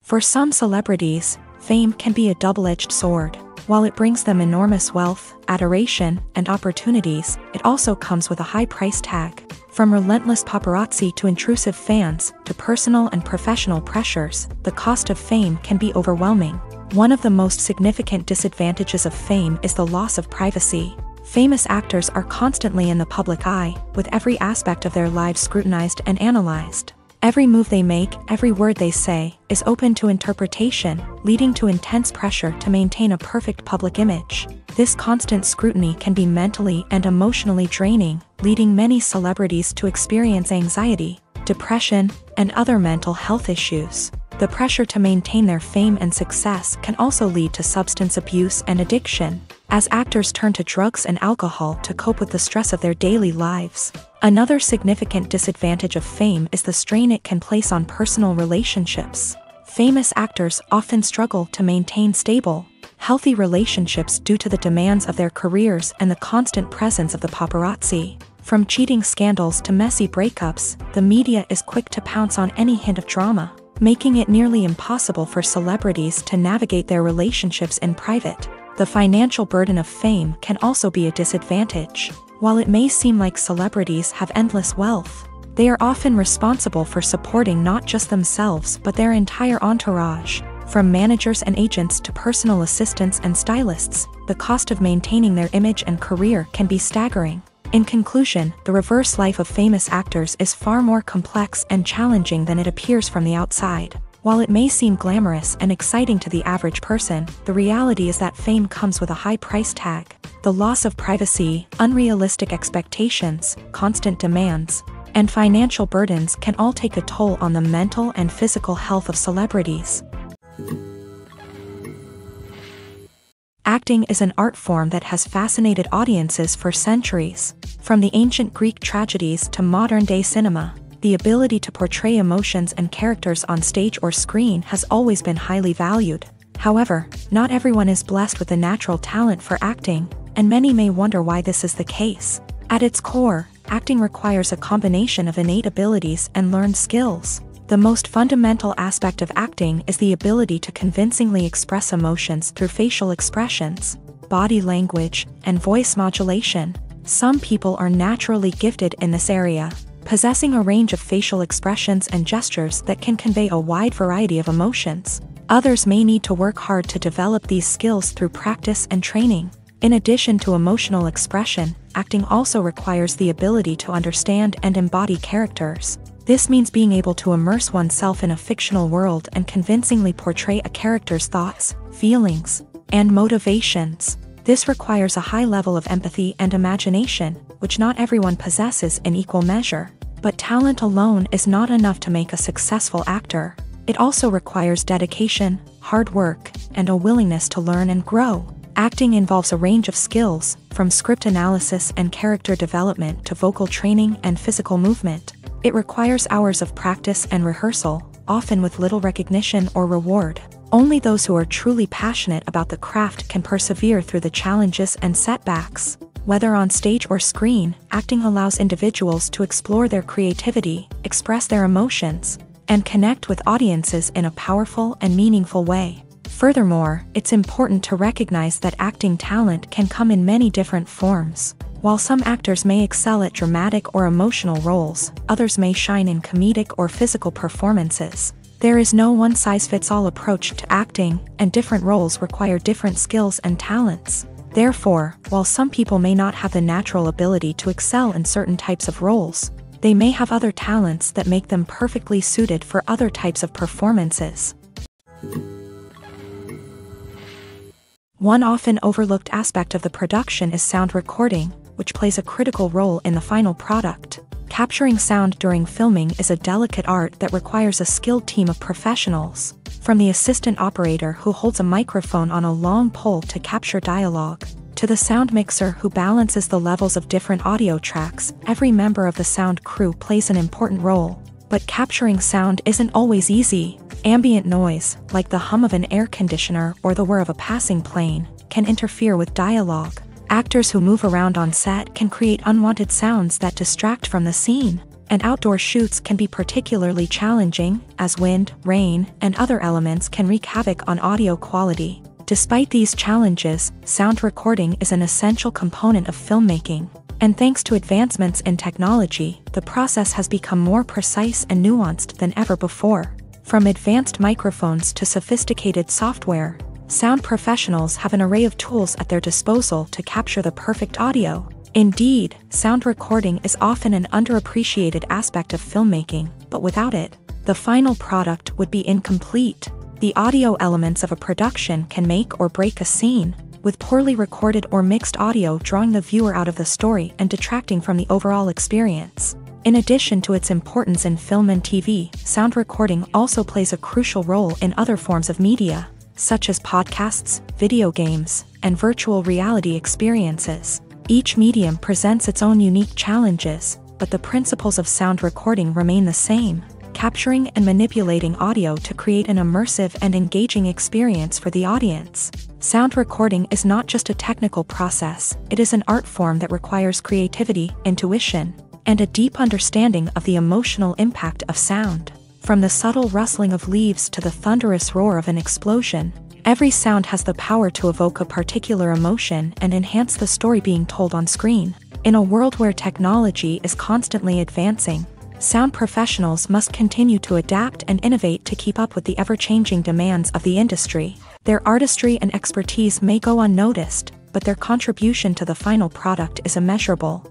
For some celebrities, fame can be a double-edged sword. While it brings them enormous wealth, adoration, and opportunities, it also comes with a high price tag. From relentless paparazzi to intrusive fans, to personal and professional pressures, the cost of fame can be overwhelming. One of the most significant disadvantages of fame is the loss of privacy. Famous actors are constantly in the public eye, with every aspect of their lives scrutinized and analyzed. Every move they make, every word they say, is open to interpretation, leading to intense pressure to maintain a perfect public image. This constant scrutiny can be mentally and emotionally draining, leading many celebrities to experience anxiety, depression, and other mental health issues. The pressure to maintain their fame and success can also lead to substance abuse and addiction, as actors turn to drugs and alcohol to cope with the stress of their daily lives. Another significant disadvantage of fame is the strain it can place on personal relationships. Famous actors often struggle to maintain stable, healthy relationships due to the demands of their careers and the constant presence of the paparazzi. From cheating scandals to messy breakups, the media is quick to pounce on any hint of drama, making it nearly impossible for celebrities to navigate their relationships in private. The financial burden of fame can also be a disadvantage. While it may seem like celebrities have endless wealth, they are often responsible for supporting not just themselves but their entire entourage. From managers and agents to personal assistants and stylists, the cost of maintaining their image and career can be staggering. In conclusion, the reverse life of famous actors is far more complex and challenging than it appears from the outside. While it may seem glamorous and exciting to the average person, the reality is that fame comes with a high price tag. The loss of privacy, unrealistic expectations, constant demands, and financial burdens can all take a toll on the mental and physical health of celebrities. Acting is an art form that has fascinated audiences for centuries. From the ancient Greek tragedies to modern-day cinema, the ability to portray emotions and characters on stage or screen has always been highly valued. However, not everyone is blessed with the natural talent for acting, and many may wonder why this is the case. At its core, acting requires a combination of innate abilities and learned skills. The most fundamental aspect of acting is the ability to convincingly express emotions through facial expressions, body language, and voice modulation. Some people are naturally gifted in this area, possessing a range of facial expressions and gestures that can convey a wide variety of emotions. Others may need to work hard to develop these skills through practice and training. In addition to emotional expression, acting also requires the ability to understand and embody characters. This means being able to immerse oneself in a fictional world and convincingly portray a character's thoughts, feelings, and motivations. This requires a high level of empathy and imagination, which not everyone possesses in equal measure. But talent alone is not enough to make a successful actor. It also requires dedication, hard work, and a willingness to learn and grow. Acting involves a range of skills, from script analysis and character development to vocal training and physical movement. It requires hours of practice and rehearsal, often with little recognition or reward. Only those who are truly passionate about the craft can persevere through the challenges and setbacks. Whether on stage or screen, acting allows individuals to explore their creativity, express their emotions, and connect with audiences in a powerful and meaningful way. Furthermore, it's important to recognize that acting talent can come in many different forms. While some actors may excel at dramatic or emotional roles, others may shine in comedic or physical performances. There is no one-size-fits-all approach to acting, and different roles require different skills and talents. Therefore, while some people may not have the natural ability to excel in certain types of roles, they may have other talents that make them perfectly suited for other types of performances. One often overlooked aspect of the production is sound recording, which plays a critical role in the final product. Capturing sound during filming is a delicate art that requires a skilled team of professionals. From the assistant operator who holds a microphone on a long pole to capture dialogue, to the sound mixer who balances the levels of different audio tracks, every member of the sound crew plays an important role. But capturing sound isn't always easy. Ambient noise, like the hum of an air conditioner or the whir of a passing plane, can interfere with dialogue. Actors who move around on set can create unwanted sounds that distract from the scene, and outdoor shoots can be particularly challenging, as wind, rain, and other elements can wreak havoc on audio quality. Despite these challenges, sound recording is an essential component of filmmaking, and thanks to advancements in technology, the process has become more precise and nuanced than ever before. From advanced microphones to sophisticated software, sound professionals have an array of tools at their disposal to capture the perfect audio. Indeed, sound recording is often an underappreciated aspect of filmmaking, but without it, the final product would be incomplete. The audio elements of a production can make or break a scene, with poorly recorded or mixed audio drawing the viewer out of the story and detracting from the overall experience. In addition to its importance in film and TV, sound recording also plays a crucial role in other forms of media, such as podcasts, video games, and virtual reality experiences. Each medium presents its own unique challenges, but the principles of sound recording remain the same: capturing and manipulating audio to create an immersive and engaging experience for the audience. Sound recording is not just a technical process, it is an art form that requires creativity, intuition, and a deep understanding of the emotional impact of sound. From the subtle rustling of leaves to the thunderous roar of an explosion, every sound has the power to evoke a particular emotion and enhance the story being told on screen. In a world where technology is constantly advancing, sound professionals must continue to adapt and innovate to keep up with the ever-changing demands of the industry. Their artistry and expertise may go unnoticed, but their contribution to the final product is immeasurable.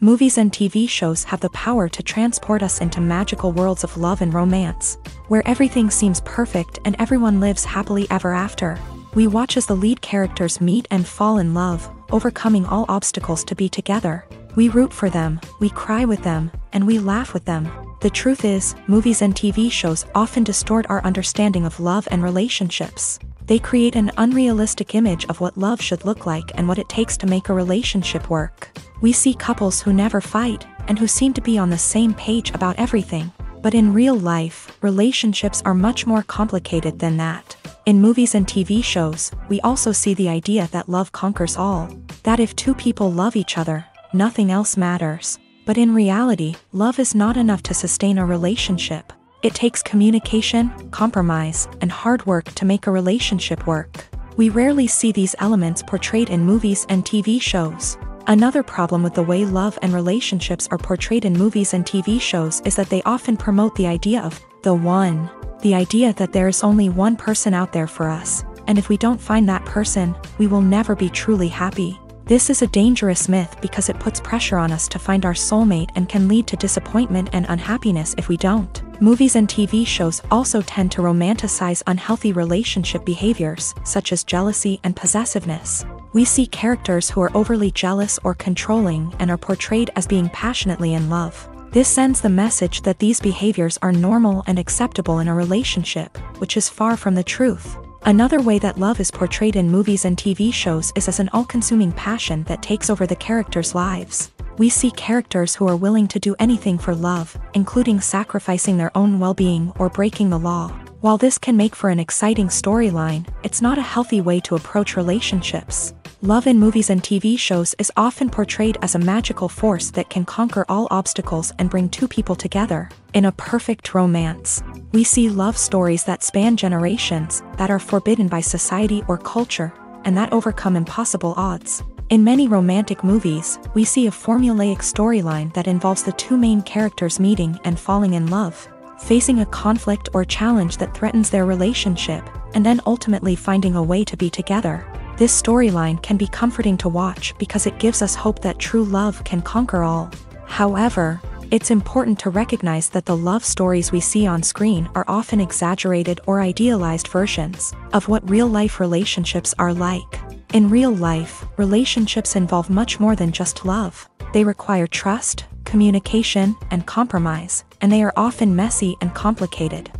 Movies and TV shows have the power to transport us into magical worlds of love and romance, where everything seems perfect and everyone lives happily ever after. We watch as the lead characters meet and fall in love, overcoming all obstacles to be together. We root for them, we cry with them, and we laugh with them. The truth is, movies and TV shows often distort our understanding of love and relationships. They create an unrealistic image of what love should look like and what it takes to make a relationship work. We see couples who never fight, and who seem to be on the same page about everything. But in real life, relationships are much more complicated than that. In movies and TV shows, we also see the idea that love conquers all. That if two people love each other, nothing else matters. But in reality, love is not enough to sustain a relationship. It takes communication, compromise, and hard work to make a relationship work. We rarely see these elements portrayed in movies and TV shows. Another problem with the way love and relationships are portrayed in movies and TV shows is that they often promote the idea of the one. The idea that there is only one person out there for us, and if we don't find that person, we will never be truly happy. This is a dangerous myth because it puts pressure on us to find our soulmate and can lead to disappointment and unhappiness if we don't. Movies and TV shows also tend to romanticize unhealthy relationship behaviors, such as jealousy and possessiveness. We see characters who are overly jealous or controlling and are portrayed as being passionately in love. This sends the message that these behaviors are normal and acceptable in a relationship, which is far from the truth. Another way that love is portrayed in movies and TV shows is as an all-consuming passion that takes over the characters' lives. We see characters who are willing to do anything for love, including sacrificing their own well-being or breaking the law. While this can make for an exciting storyline, it's not a healthy way to approach relationships. Love in movies and TV shows is often portrayed as a magical force that can conquer all obstacles and bring two people together. In a perfect romance, we see love stories that span generations, that are forbidden by society or culture, and that overcome impossible odds. In many romantic movies, we see a formulaic storyline that involves the two main characters meeting and falling in love, facing a conflict or challenge that threatens their relationship, and then ultimately finding a way to be together. This storyline can be comforting to watch because it gives us hope that true love can conquer all. However, it's important to recognize that the love stories we see on screen are often exaggerated or idealized versions of what real-life relationships are like. In real life, relationships involve much more than just love. They require trust, communication, and compromise, and they are often messy and complicated.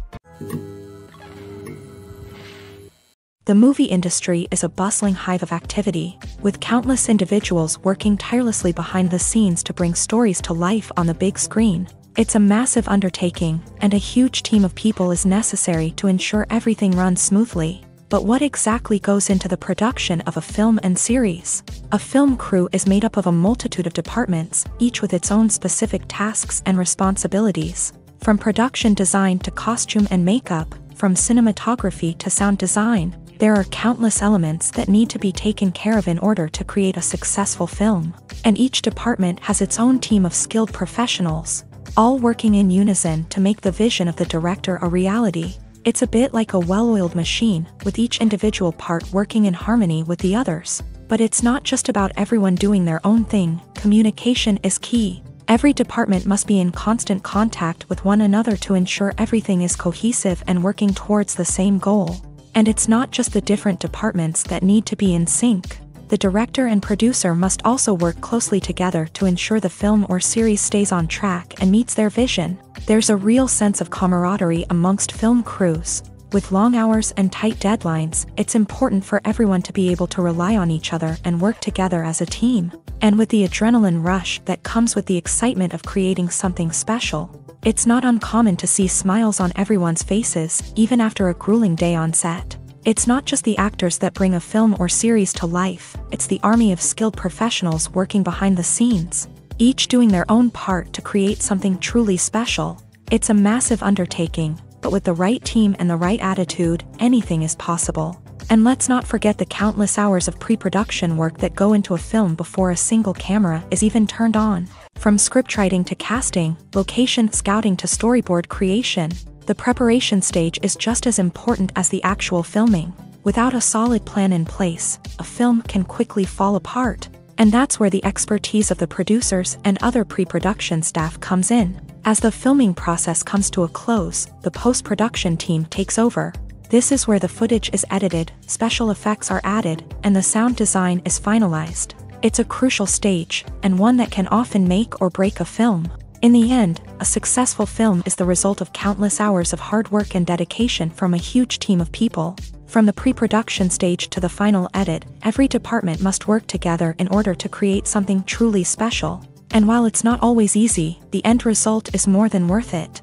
The movie industry is a bustling hive of activity, with countless individuals working tirelessly behind the scenes to bring stories to life on the big screen. It's a massive undertaking, and a huge team of people is necessary to ensure everything runs smoothly. But what exactly goes into the production of a film and series? A film crew is made up of a multitude of departments, each with its own specific tasks and responsibilities. From production design to costume and makeup, from cinematography to sound design, there are countless elements that need to be taken care of in order to create a successful film. And each department has its own team of skilled professionals, all working in unison to make the vision of the director a reality. It's a bit like a well-oiled machine, with each individual part working in harmony with the others. But it's not just about everyone doing their own thing. Communication is key. Every department must be in constant contact with one another to ensure everything is cohesive and working towards the same goal. And it's not just the different departments that need to be in sync. The director and producer must also work closely together to ensure the film or series stays on track and meets their vision. There's a real sense of camaraderie amongst film crews. With long hours and tight deadlines, it's important for everyone to be able to rely on each other and work together as a team. And with the adrenaline rush that comes with the excitement of creating something special, it's not uncommon to see smiles on everyone's faces, even after a grueling day on set. It's not just the actors that bring a film or series to life, it's the army of skilled professionals working behind the scenes, each doing their own part to create something truly special. It's a massive undertaking, but with the right team and the right attitude, anything is possible. And let's not forget the countless hours of pre-production work that go into a film before a single camera is even turned on. From scriptwriting to casting, location scouting to storyboard creation, the preparation stage is just as important as the actual filming. Without a solid plan in place, a film can quickly fall apart. And that's where the expertise of the producers and other pre-production staff comes in. As the filming process comes to a close, the post-production team takes over. This is where the footage is edited, special effects are added, and the sound design is finalized. It's a crucial stage, and one that can often make or break a film. In the end, a successful film is the result of countless hours of hard work and dedication from a huge team of people. From the pre-production stage to the final edit, every department must work together in order to create something truly special. And while it's not always easy, the end result is more than worth it.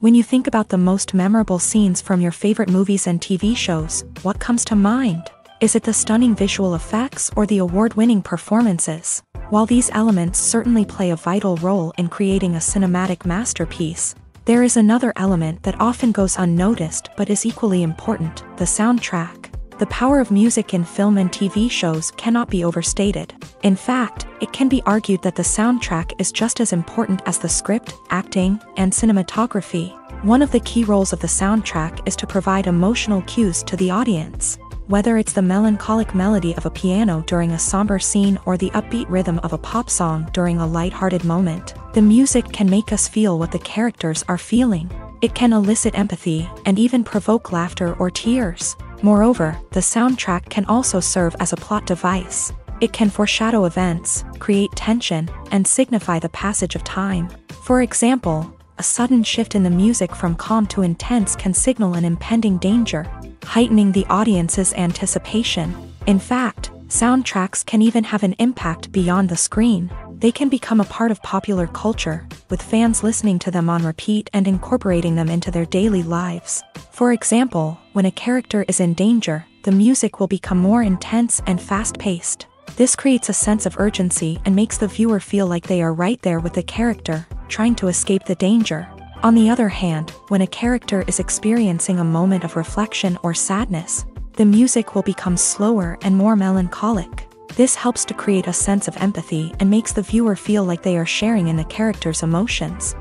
When you think about the most memorable scenes from your favorite movies and TV shows, what comes to mind? Is it the stunning visual effects or the award-winning performances? While these elements certainly play a vital role in creating a cinematic masterpiece, there is another element that often goes unnoticed but is equally important: the soundtrack. The power of music in film and TV shows cannot be overstated. In fact, it can be argued that the soundtrack is just as important as the script, acting, and cinematography. One of the key roles of the soundtrack is to provide emotional cues to the audience. Whether it's the melancholic melody of a piano during a somber scene or the upbeat rhythm of a pop song during a light-hearted moment, the music can make us feel what the characters are feeling. It can elicit empathy and even provoke laughter or tears. Moreover, the soundtrack can also serve as a plot device. It can foreshadow events, create tension, and signify the passage of time. For example, a sudden shift in the music from calm to intense can signal an impending danger, heightening the audience's anticipation. In fact, soundtracks can even have an impact beyond the screen. They can become a part of popular culture, with fans listening to them on repeat and incorporating them into their daily lives. For example, when a character is in danger, the music will become more intense and fast-paced. This creates a sense of urgency and makes the viewer feel like they are right there with the character, trying to escape the danger. On the other hand, when a character is experiencing a moment of reflection or sadness, the music will become slower and more melancholic. This helps to create a sense of empathy and makes the viewer feel like they are sharing in the character's emotions.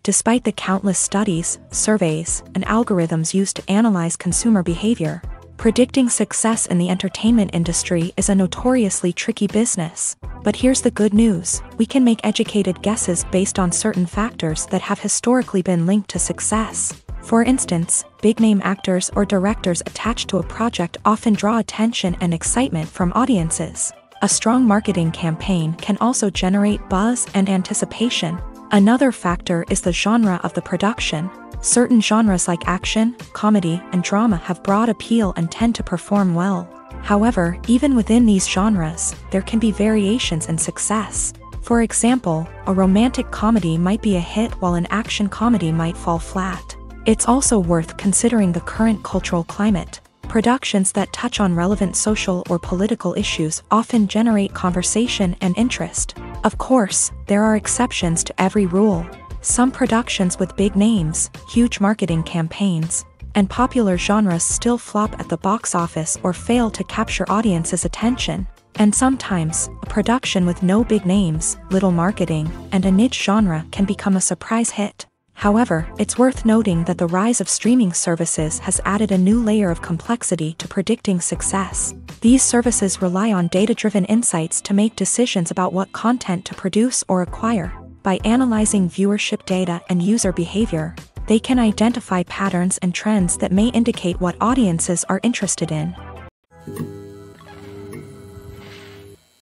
Despite the countless studies, surveys, and algorithms used to analyze consumer behavior, predicting success in the entertainment industry is a notoriously tricky business. But here's the good news: we can make educated guesses based on certain factors that have historically been linked to success. For instance, big-name actors or directors attached to a project often draw attention and excitement from audiences. A strong marketing campaign can also generate buzz and anticipation. Another factor is the genre of the production. Certain genres like action, comedy, and drama have broad appeal and tend to perform well. However, even within these genres, there can be variations in success. For example, a romantic comedy might be a hit while an action comedy might fall flat. It's also worth considering the current cultural climate. Productions that touch on relevant social or political issues often generate conversation and interest. Of course, there are exceptions to every rule. Some productions with big names, huge marketing campaigns, and popular genres still flop at the box office or fail to capture audiences' attention. And sometimes, a production with no big names, little marketing, and a niche genre can become a surprise hit. However, it's worth noting that the rise of streaming services has added a new layer of complexity to predicting success. These services rely on data-driven insights to make decisions about what content to produce or acquire. By analyzing viewership data and user behavior, they can identify patterns and trends that may indicate what audiences are interested in.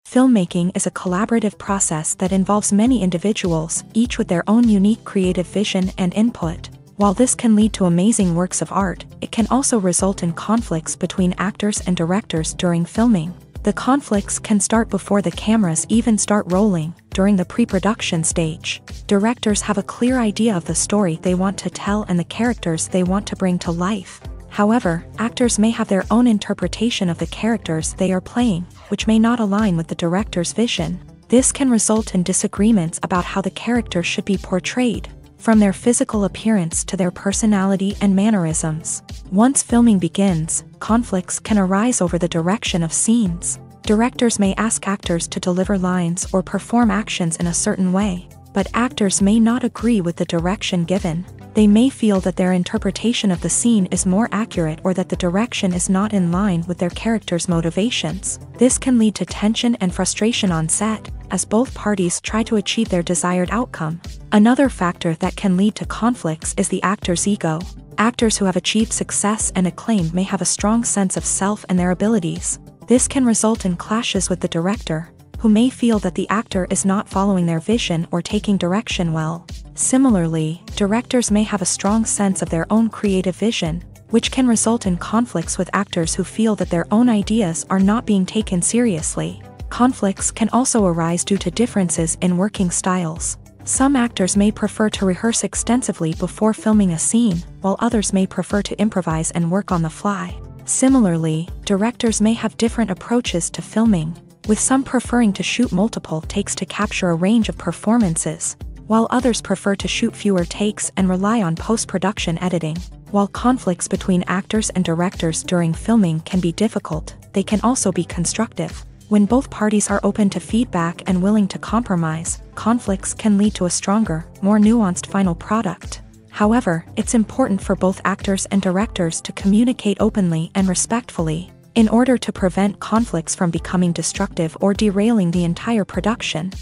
Filmmaking is a collaborative process that involves many individuals, each with their own unique creative vision and input. While this can lead to amazing works of art, it can also result in conflicts between actors and directors during filming. The conflicts can start before the cameras even start rolling, during the pre-production stage. Directors have a clear idea of the story they want to tell and the characters they want to bring to life. However, actors may have their own interpretation of the characters they are playing, which may not align with the director's vision. This can result in disagreements about how the character should be portrayed, from their physical appearance to their personality and mannerisms. Once filming begins, conflicts can arise over the direction of scenes. Directors may ask actors to deliver lines or perform actions in a certain way, but actors may not agree with the direction given. They may feel that their interpretation of the scene is more accurate or that the direction is not in line with their character's motivations. This can lead to tension and frustration on set, as both parties try to achieve their desired outcome. Another factor that can lead to conflicts is the actor's ego. Actors who have achieved success and acclaim may have a strong sense of self and their abilities. This can result in clashes with the director, who may feel that the actor is not following their vision or taking direction well. Similarly, directors may have a strong sense of their own creative vision, which can result in conflicts with actors who feel that their own ideas are not being taken seriously. Conflicts can also arise due to differences in working styles. Some actors may prefer to rehearse extensively before filming a scene, while others may prefer to improvise and work on the fly. Similarly, directors may have different approaches to filming, with some preferring to shoot multiple takes to capture a range of performances, while others prefer to shoot fewer takes and rely on post-production editing. While conflicts between actors and directors during filming can be difficult, they can also be constructive. When both parties are open to feedback and willing to compromise, conflicts can lead to a stronger, more nuanced final product. However, it's important for both actors and directors to communicate openly and respectfully, in order to prevent conflicts from becoming destructive or derailing the entire production.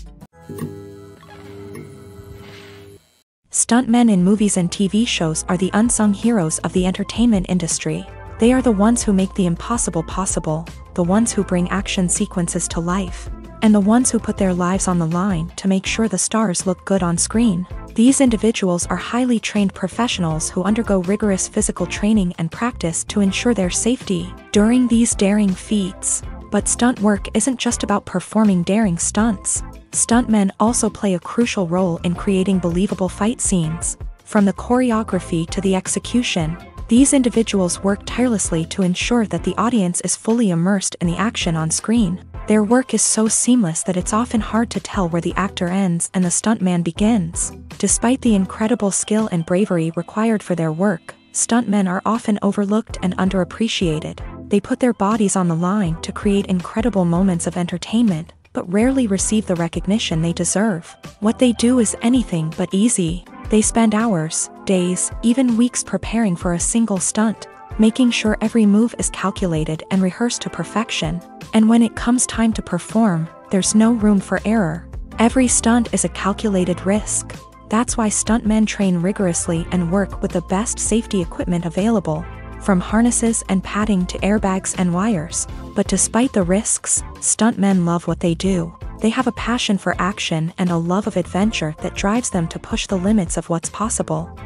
Stuntmen in movies and TV shows are the unsung heroes of the entertainment industry. They are the ones who make the impossible possible, the ones who bring action sequences to life, and the ones who put their lives on the line to make sure the stars look good on screen. These individuals are highly trained professionals who undergo rigorous physical training and practice to ensure their safety during these daring feats. But stunt work isn't just about performing daring stunts. Stuntmen also play a crucial role in creating believable fight scenes. From the choreography to the execution, these individuals work tirelessly to ensure that the audience is fully immersed in the action on screen. Their work is so seamless that it's often hard to tell where the actor ends and the stuntman begins. Despite the incredible skill and bravery required for their work, stuntmen are often overlooked and underappreciated. They put their bodies on the line to create incredible moments of entertainment, but rarely receive the recognition they deserve. What they do is anything but easy. They spend hours, days, even weeks preparing for a single stunt, making sure every move is calculated and rehearsed to perfection. And when it comes time to perform, there's no room for error. Every stunt is a calculated risk. That's why stuntmen train rigorously and work with the best safety equipment available, from harnesses and padding to airbags and wires. But despite the risks, stuntmen love what they do. They have a passion for action and a love of adventure that drives them to push the limits of what's possible.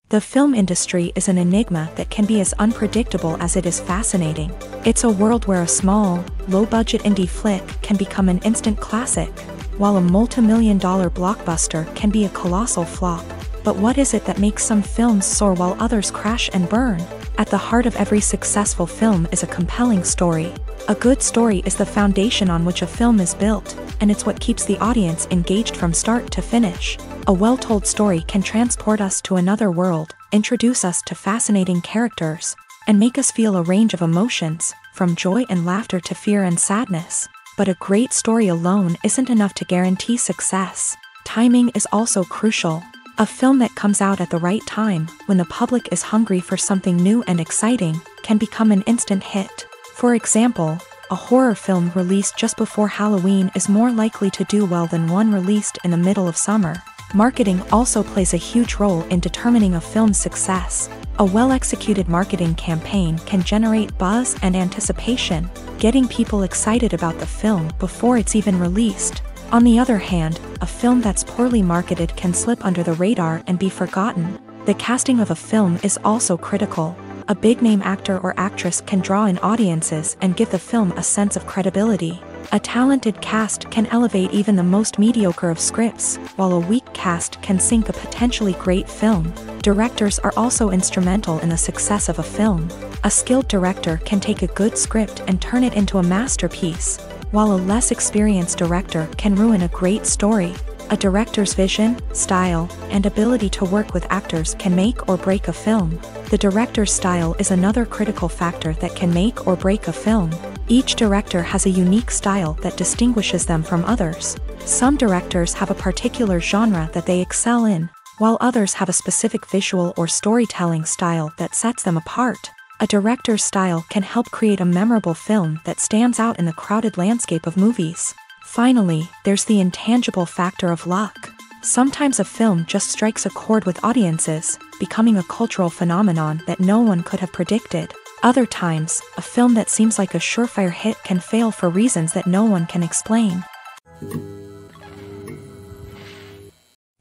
The film industry is an enigma that can be as unpredictable as it is fascinating. It's a world where a small, low-budget indie flick can become an instant classic, while a multi-million-dollar blockbuster can be a colossal flop. But what is it that makes some films soar while others crash and burn? At the heart of every successful film is a compelling story. A good story is the foundation on which a film is built, and it's what keeps the audience engaged from start to finish. A well-told story can transport us to another world, introduce us to fascinating characters, and make us feel a range of emotions, from joy and laughter to fear and sadness. But a great story alone isn't enough to guarantee success. Timing is also crucial. A film that comes out at the right time, when the public is hungry for something new and exciting, can become an instant hit. For example, a horror film released just before Halloween is more likely to do well than one released in the middle of summer. Marketing also plays a huge role in determining a film's success. A well-executed marketing campaign can generate buzz and anticipation, getting people excited about the film before it's even released. On the other hand, a film that's poorly marketed can slip under the radar and be forgotten. The casting of a film is also critical. A big-name actor or actress can draw in audiences and give the film a sense of credibility. A talented cast can elevate even the most mediocre of scripts, while a weak cast can sink a potentially great film. Directors are also instrumental in the success of a film. A skilled director can take a good script and turn it into a masterpiece, while a less experienced director can ruin a great story. A director's vision, style, and ability to work with actors can make or break a film. The director's style is another critical factor that can make or break a film. Each director has a unique style that distinguishes them from others. Some directors have a particular genre that they excel in, while others have a specific visual or storytelling style that sets them apart. A director's style can help create a memorable film that stands out in the crowded landscape of movies. Finally, there's the intangible factor of luck. Sometimes a film just strikes a chord with audiences, becoming a cultural phenomenon that no one could have predicted. Other times, a film that seems like a surefire hit can fail for reasons that no one can explain.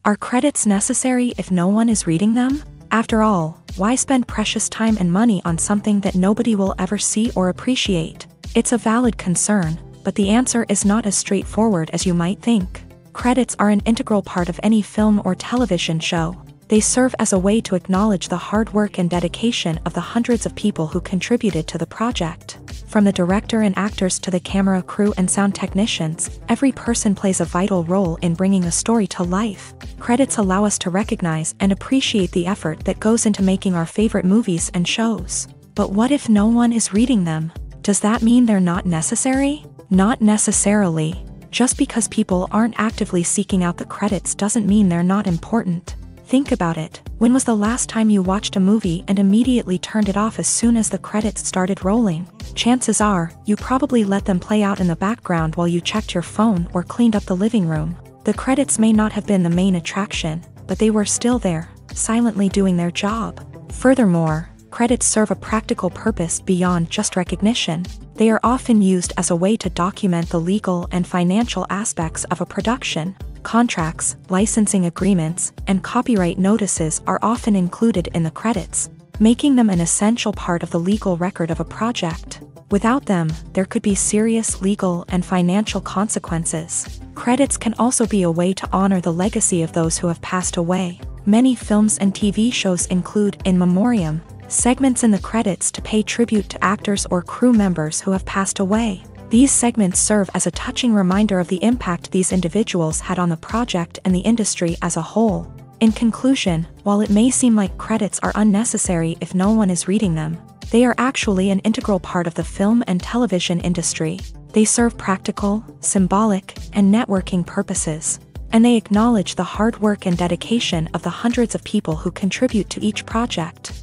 Are credits necessary if no one is reading them? After all, why spend precious time and money on something that nobody will ever see or appreciate? It's a valid concern, but the answer is not as straightforward as you might think. Credits are an integral part of any film or television show. They serve as a way to acknowledge the hard work and dedication of the hundreds of people who contributed to the project. From the director and actors to the camera crew and sound technicians, every person plays a vital role in bringing a story to life. Credits allow us to recognize and appreciate the effort that goes into making our favorite movies and shows. But what if no one is reading them? Does that mean they're not necessary? Not necessarily. Just because people aren't actively seeking out the credits doesn't mean they're not important. Think about it. When was the last time you watched a movie and immediately turned it off as soon as the credits started rolling? Chances are, you probably let them play out in the background while you checked your phone or cleaned up the living room. The credits may not have been the main attraction, but they were still there, silently doing their job. Furthermore, credits serve a practical purpose beyond just recognition. They are often used as a way to document the legal and financial aspects of a production. Contracts, licensing agreements, and copyright notices are often included in the credits, making them an essential part of the legal record of a project. Without them, there could be serious legal and financial consequences. Credits can also be a way to honor the legacy of those who have passed away. Many films and TV shows include in memoriam segments in the credits to pay tribute to actors or crew members who have passed away. These segments serve as a touching reminder of the impact these individuals had on the project and the industry as a whole. In conclusion, while it may seem like credits are unnecessary if no one is reading them, they are actually an integral part of the film and television industry. They serve practical, symbolic, and networking purposes, and they acknowledge the hard work and dedication of the hundreds of people who contribute to each project.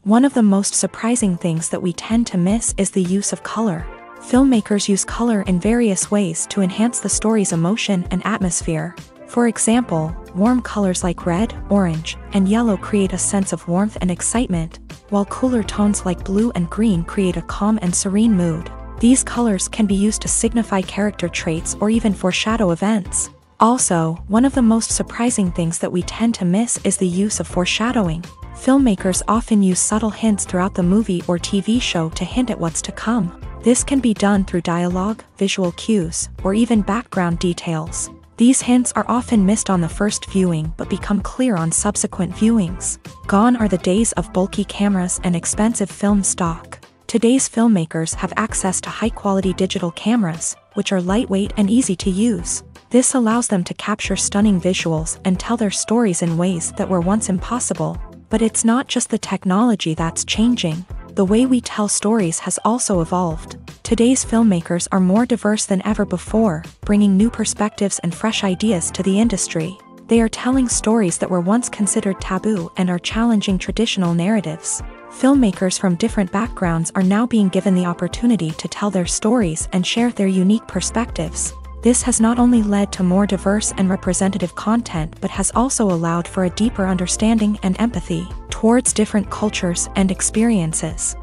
One of the most surprising things that we tend to miss is the use of color. Filmmakers use color in various ways to enhance the story's emotion and atmosphere. For example, warm colors like red, orange, and yellow create a sense of warmth and excitement, while cooler tones like blue and green create a calm and serene mood. These colors can be used to signify character traits or even foreshadow events. Also, one of the most surprising things that we tend to miss is the use of foreshadowing. Filmmakers often use subtle hints throughout the movie or TV show to hint at what's to come. This can be done through dialogue, visual cues, or even background details. These hints are often missed on the first viewing but become clear on subsequent viewings. Gone are the days of bulky cameras and expensive film stock. Today's filmmakers have access to high-quality digital cameras, which are lightweight and easy to use. This allows them to capture stunning visuals and tell their stories in ways that were once impossible. But it's not just the technology that's changing. The way we tell stories has also evolved. Today's filmmakers are more diverse than ever before, bringing new perspectives and fresh ideas to the industry. They are telling stories that were once considered taboo and are challenging traditional narratives. Filmmakers from different backgrounds are now being given the opportunity to tell their stories and share their unique perspectives. This has not only led to more diverse and representative content but has also allowed for a deeper understanding and empathy towards different cultures and experiences.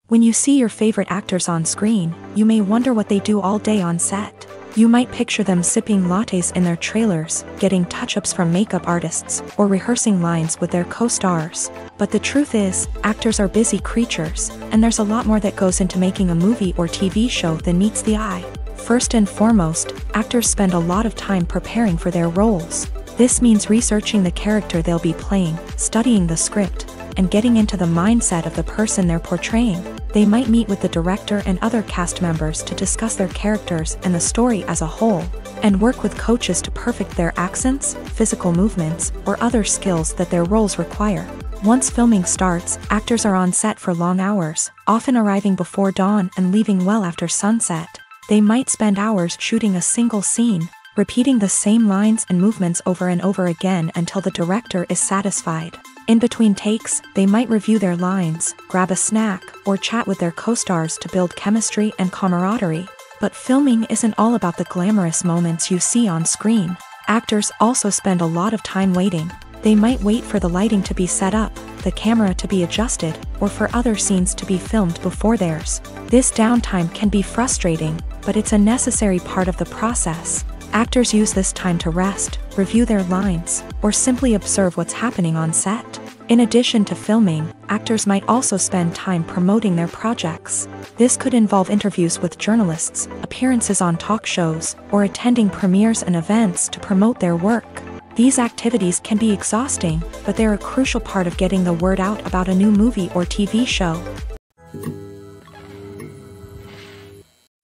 When you see your favorite actors on screen, you may wonder what they do all day on set. You might picture them sipping lattes in their trailers, getting touch-ups from makeup artists, or rehearsing lines with their co-stars. But the truth is, actors are busy creatures, and there's a lot more that goes into making a movie or TV show than meets the eye. First and foremost, actors spend a lot of time preparing for their roles. This means researching the character they'll be playing, studying the script, and getting into the mindset of the person they're portraying. They might meet with the director and other cast members to discuss their characters and the story as a whole, and work with coaches to perfect their accents, physical movements, or other skills that their roles require. Once filming starts, actors are on set for long hours, often arriving before dawn and leaving well after sunset. They might spend hours shooting a single scene, repeating the same lines and movements over and over again until the director is satisfied. In between takes, they might review their lines, grab a snack, or chat with their co-stars to build chemistry and camaraderie. But filming isn't all about the glamorous moments you see on screen. Actors also spend a lot of time waiting. They might wait for the lighting to be set up, the camera to be adjusted, or for other scenes to be filmed before theirs. This downtime can be frustrating, but it's a necessary part of the process. Actors use this time to rest, review their lines, or simply observe what's happening on set. In addition to filming, actors might also spend time promoting their projects. This could involve interviews with journalists, appearances on talk shows, or attending premieres and events to promote their work. These activities can be exhausting, but they're a crucial part of getting the word out about a new movie or TV show.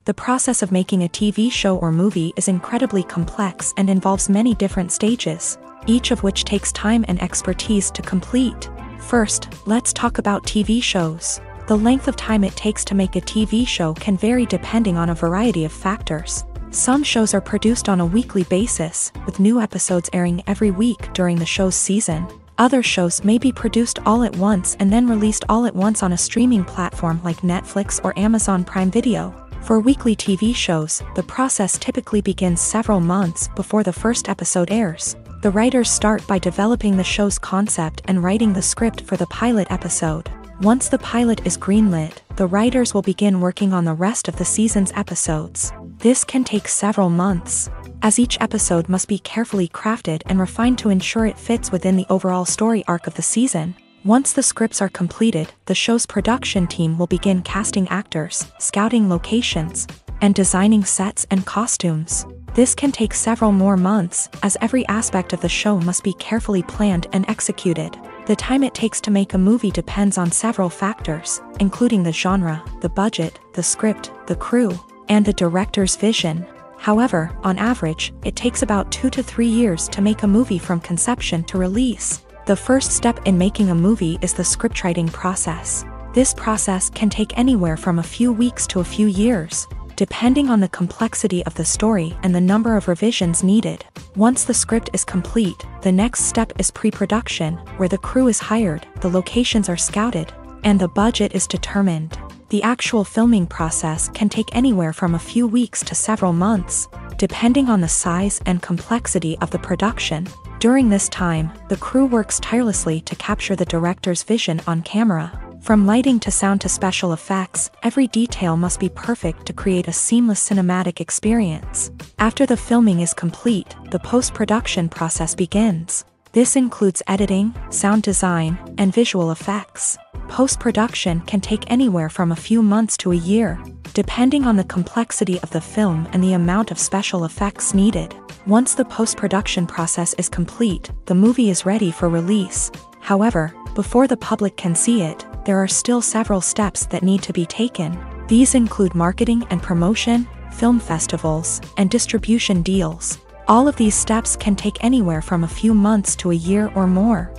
The process of making a TV show or movie is incredibly complex and involves many different stages, each of which takes time and expertise to complete. First, let's talk about TV shows. The length of time it takes to make a TV show can vary depending on a variety of factors. Some shows are produced on a weekly basis, with new episodes airing every week during the show's season. Other shows may be produced all at once and then released all at once on a streaming platform like Netflix or Amazon Prime Video. For weekly TV shows, the process typically begins several months before the first episode airs. The writers start by developing the show's concept and writing the script for the pilot episode. Once the pilot is greenlit, the writers will begin working on the rest of the season's episodes. This can take several months, as each episode must be carefully crafted and refined to ensure it fits within the overall story arc of the season. Once the scripts are completed, the show's production team will begin casting actors, scouting locations, and designing sets and costumes. This can take several more months, as every aspect of the show must be carefully planned and executed. The time it takes to make a movie depends on several factors, including the genre, the budget, the script, the crew, and the director's vision. However, on average, it takes about 2 to 3 years to make a movie from conception to release. The first step in making a movie is the scriptwriting process. This process can take anywhere from a few weeks to a few years, depending on the complexity of the story and the number of revisions needed. Once the script is complete, the next step is pre-production, where the crew is hired, the locations are scouted, and the budget is determined. The actual filming process can take anywhere from a few weeks to several months, depending on the size and complexity of the production. During this time, the crew works tirelessly to capture the director's vision on camera. From lighting to sound to special effects, every detail must be perfect to create a seamless cinematic experience. After the filming is complete, the post-production process begins. This includes editing, sound design, and visual effects. Post-production can take anywhere from a few months to a year, depending on the complexity of the film and the amount of special effects needed. Once the post-production process is complete, the movie is ready for release. However, before the public can see it, there are still several steps that need to be taken. These include marketing and promotion, film festivals, and distribution deals. All of these steps can take anywhere from a few months to a year or more.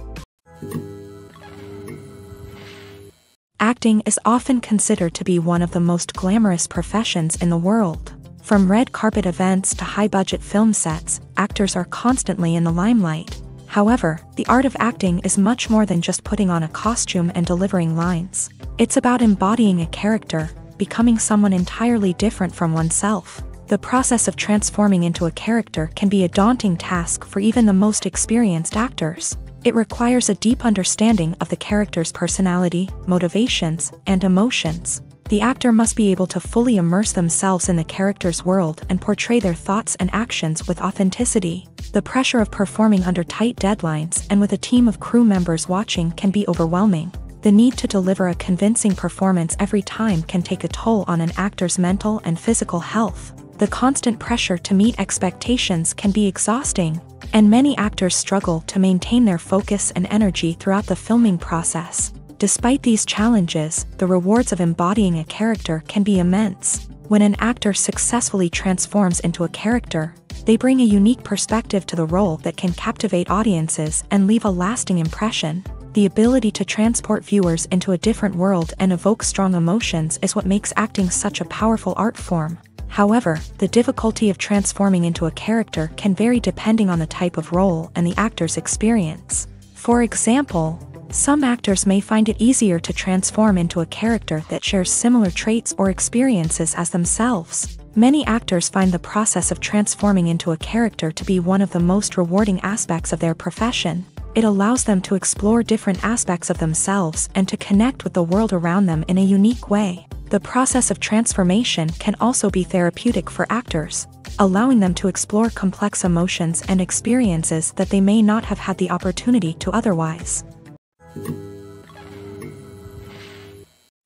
Acting is often considered to be one of the most glamorous professions in the world. From red carpet events to high-budget film sets, actors are constantly in the limelight. However, the art of acting is much more than just putting on a costume and delivering lines. It's about embodying a character, becoming someone entirely different from oneself. The process of transforming into a character can be a daunting task for even the most experienced actors. It requires a deep understanding of the character's personality, motivations, and emotions. The actor must be able to fully immerse themselves in the character's world and portray their thoughts and actions with authenticity. The pressure of performing under tight deadlines and with a team of crew members watching can be overwhelming. The need to deliver a convincing performance every time can take a toll on an actor's mental and physical health. The constant pressure to meet expectations can be exhausting, and many actors struggle to maintain their focus and energy throughout the filming process. Despite these challenges, the rewards of embodying a character can be immense. When an actor successfully transforms into a character, they bring a unique perspective to the role that can captivate audiences and leave a lasting impression. The ability to transport viewers into a different world and evoke strong emotions is what makes acting such a powerful art form. However, the difficulty of transforming into a character can vary depending on the type of role and the actor's experience. For example, some actors may find it easier to transform into a character that shares similar traits or experiences as themselves. Many actors find the process of transforming into a character to be one of the most rewarding aspects of their profession. It allows them to explore different aspects of themselves and to connect with the world around them in a unique way. The process of transformation can also be therapeutic for actors, allowing them to explore complex emotions and experiences that they may not have had the opportunity to otherwise.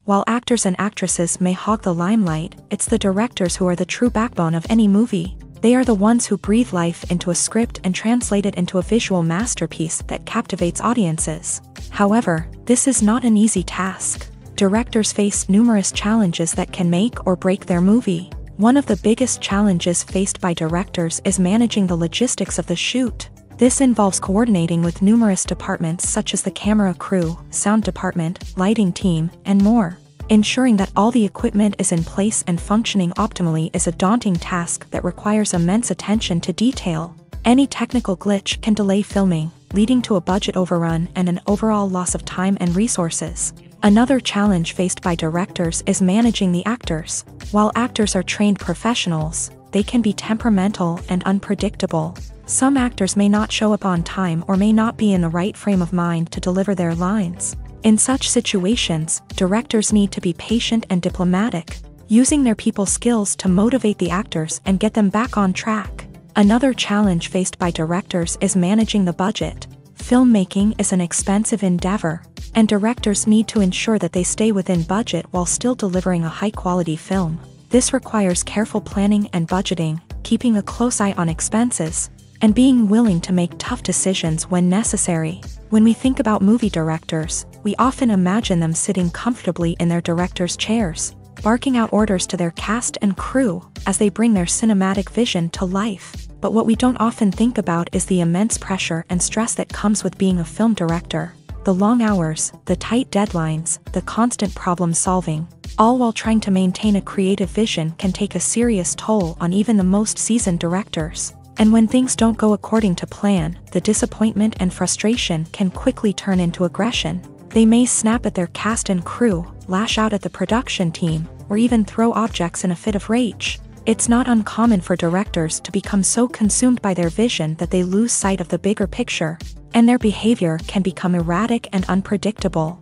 While actors and actresses may hog the limelight, it's the directors who are the true backbone of any movie. They are the ones who breathe life into a script and translate it into a visual masterpiece that captivates audiences. However, this is not an easy task. Directors face numerous challenges that can make or break their movie. One of the biggest challenges faced by directors is managing the logistics of the shoot. This involves coordinating with numerous departments such as the camera crew, sound department, lighting team, and more. Ensuring that all the equipment is in place and functioning optimally is a daunting task that requires immense attention to detail. Any technical glitch can delay filming, leading to a budget overrun and an overall loss of time and resources. Another challenge faced by directors is managing the actors. While actors are trained professionals, they can be temperamental and unpredictable. Some actors may not show up on time or may not be in the right frame of mind to deliver their lines. In such situations, directors need to be patient and diplomatic, using their people skills to motivate the actors and get them back on track. Another challenge faced by directors is managing the budget. Filmmaking is an expensive endeavor, and directors need to ensure that they stay within budget while still delivering a high-quality film. This requires careful planning and budgeting, keeping a close eye on expenses, and being willing to make tough decisions when necessary. When we think about movie directors, we often imagine them sitting comfortably in their director's chairs, barking out orders to their cast and crew as they bring their cinematic vision to life. But what we don't often think about is the immense pressure and stress that comes with being a film director. The long hours, the tight deadlines, the constant problem solving, all while trying to maintain a creative vision can take a serious toll on even the most seasoned directors. And when things don't go according to plan, the disappointment and frustration can quickly turn into aggression. They may snap at their cast and crew, lash out at the production team, or even throw objects in a fit of rage. It's not uncommon for directors to become so consumed by their vision that they lose sight of the bigger picture, and their behavior can become erratic and unpredictable.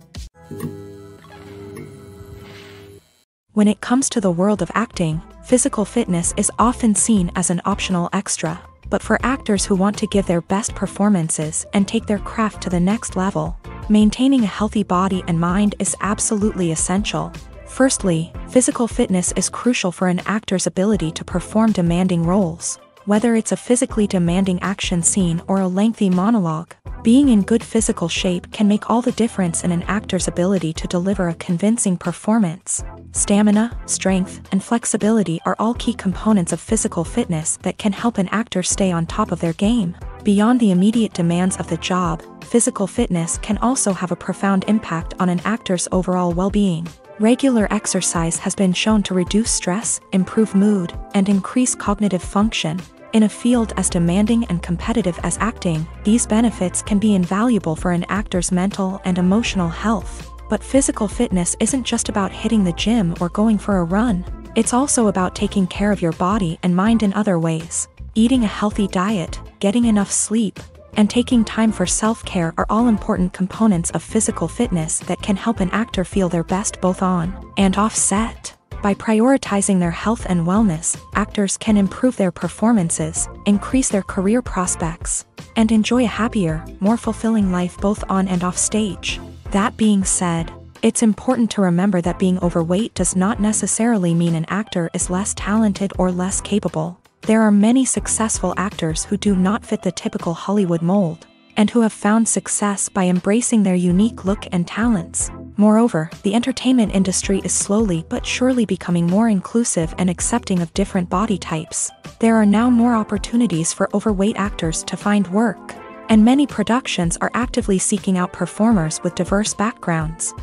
When it comes to the world of acting, physical fitness is often seen as an optional extra. But for actors who want to give their best performances and take their craft to the next level, maintaining a healthy body and mind is absolutely essential. Firstly, physical fitness is crucial for an actor's ability to perform demanding roles. Whether it's a physically demanding action scene or a lengthy monologue, being in good physical shape can make all the difference in an actor's ability to deliver a convincing performance. Stamina, strength, and flexibility are all key components of physical fitness that can help an actor stay on top of their game. Beyond the immediate demands of the job, physical fitness can also have a profound impact on an actor's overall well-being. Regular exercise has been shown to reduce stress, improve mood, and increase cognitive function. In a field as demanding and competitive as acting, these benefits can be invaluable for an actor's mental and emotional health. But physical fitness isn't just about hitting the gym or going for a run. It's also about taking care of your body and mind in other ways. Eating a healthy diet, getting enough sleep, and taking time for self-care are all important components of physical fitness that can help an actor feel their best both on and off set. By prioritizing their health and wellness, actors can improve their performances, increase their career prospects, and enjoy a happier, more fulfilling life both on and off stage. That being said, it's important to remember that being overweight does not necessarily mean an actor is less talented or less capable. There are many successful actors who do not fit the typical Hollywood mold, and who have found success by embracing their unique look and talents. Moreover, the entertainment industry is slowly but surely becoming more inclusive and accepting of different body types. There are now more opportunities for overweight actors to find work. and many productions are actively seeking out performers with diverse backgrounds.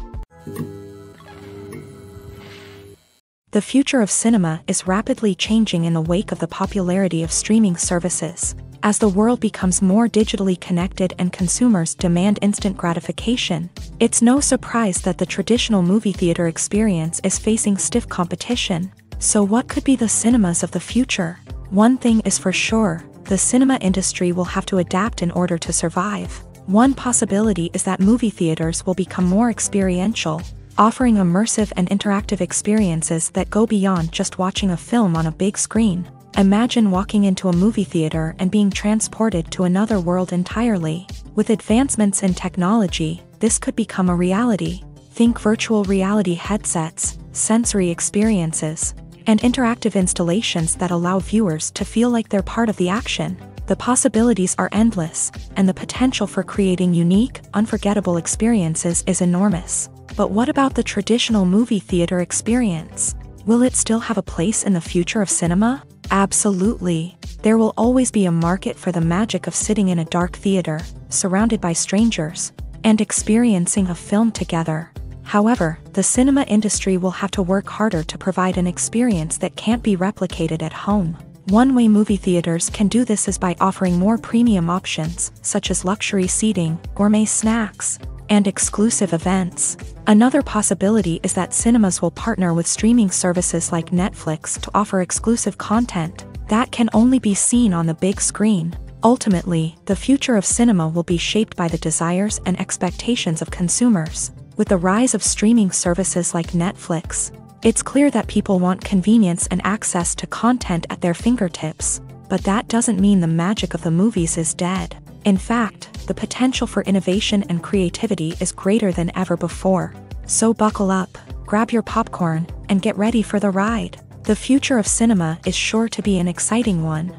The future of cinema is rapidly changing in the wake of the popularity of streaming services. As the world becomes more digitally connected and consumers demand instant gratification, it's no surprise that the traditional movie theater experience is facing stiff competition. So what could be the cinemas of the future? One thing is for sure, the cinema industry will have to adapt in order to survive. One possibility is that movie theaters will become more experiential, offering immersive and interactive experiences that go beyond just watching a film on a big screen. Imagine walking into a movie theater and being transported to another world entirely. With advancements in technology, this could become a reality. Think virtual reality headsets, sensory experiences, and interactive installations that allow viewers to feel like they're part of the action. The possibilities are endless, and the potential for creating unique, unforgettable experiences is enormous. But what about the traditional movie theater experience? Will it still have a place in the future of cinema? Absolutely. There will always be a market for the magic of sitting in a dark theater, surrounded by strangers, and experiencing a film together. However, the cinema industry will have to work harder to provide an experience that can't be replicated at home. One way movie theaters can do this is by offering more premium options, such as luxury seating, gourmet snacks, and exclusive events. Another possibility is that cinemas will partner with streaming services like Netflix to offer exclusive content that can only be seen on the big screen. Ultimately, the future of cinema will be shaped by the desires and expectations of consumers. With the rise of streaming services like Netflix, it's clear that people want convenience and access to content at their fingertips. But that doesn't mean the magic of the movies is dead. In fact, the potential for innovation and creativity is greater than ever before. So buckle up, grab your popcorn, and get ready for the ride. The future of cinema is sure to be an exciting one.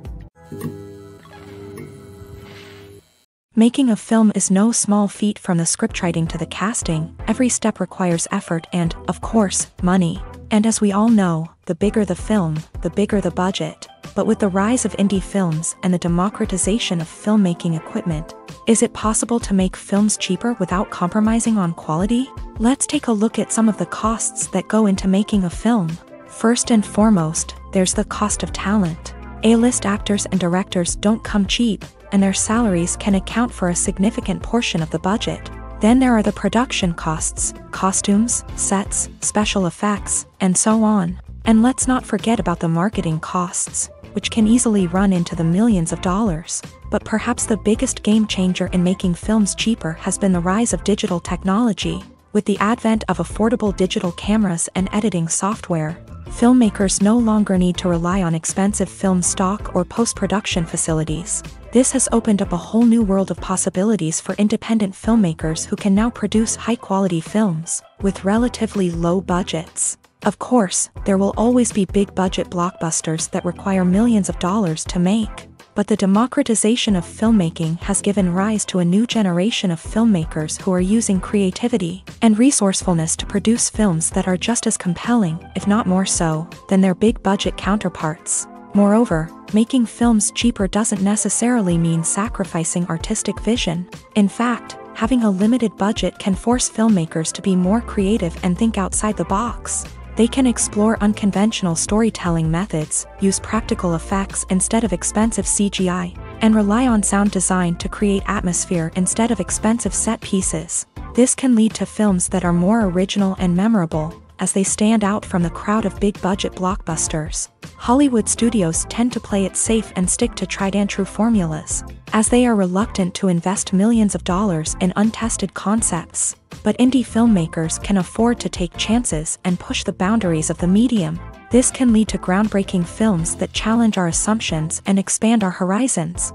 Making a film is no small feat. From the scriptwriting to the casting, every step requires effort and, of course, money. And as we all know, the bigger the film, the bigger the budget. But with the rise of indie films and the democratization of filmmaking equipment, is it possible to make films cheaper without compromising on quality? Let's take a look at some of the costs that go into making a film. First and foremost, there's the cost of talent. A-list actors and directors don't come cheap, and their salaries can account for a significant portion of the budget. Then there are the production costs, costumes, sets, special effects, and so on. And let's not forget about the marketing costs, which can easily run into the millions of dollars. But perhaps the biggest game changer in making films cheaper has been the rise of digital technology. With the advent of affordable digital cameras and editing software, filmmakers no longer need to rely on expensive film stock or post-production facilities. This has opened up a whole new world of possibilities for independent filmmakers who can now produce high-quality films with relatively low budgets. Of course, there will always be big-budget blockbusters that require millions of dollars to make. But the democratization of filmmaking has given rise to a new generation of filmmakers who are using creativity and resourcefulness to produce films that are just as compelling, if not more so, than their big-budget counterparts. Moreover, making films cheaper doesn't necessarily mean sacrificing artistic vision. In fact, having a limited budget can force filmmakers to be more creative and think outside the box. They can explore unconventional storytelling methods, use practical effects instead of expensive CGI, and rely on sound design to create atmosphere instead of expensive set pieces. This can lead to films that are more original and memorable, as they stand out from the crowd of big-budget blockbusters. Hollywood studios tend to play it safe and stick to tried-and-true formulas, as they are reluctant to invest millions of dollars in untested concepts. But indie filmmakers can afford to take chances and push the boundaries of the medium. This can lead to groundbreaking films that challenge our assumptions and expand our horizons.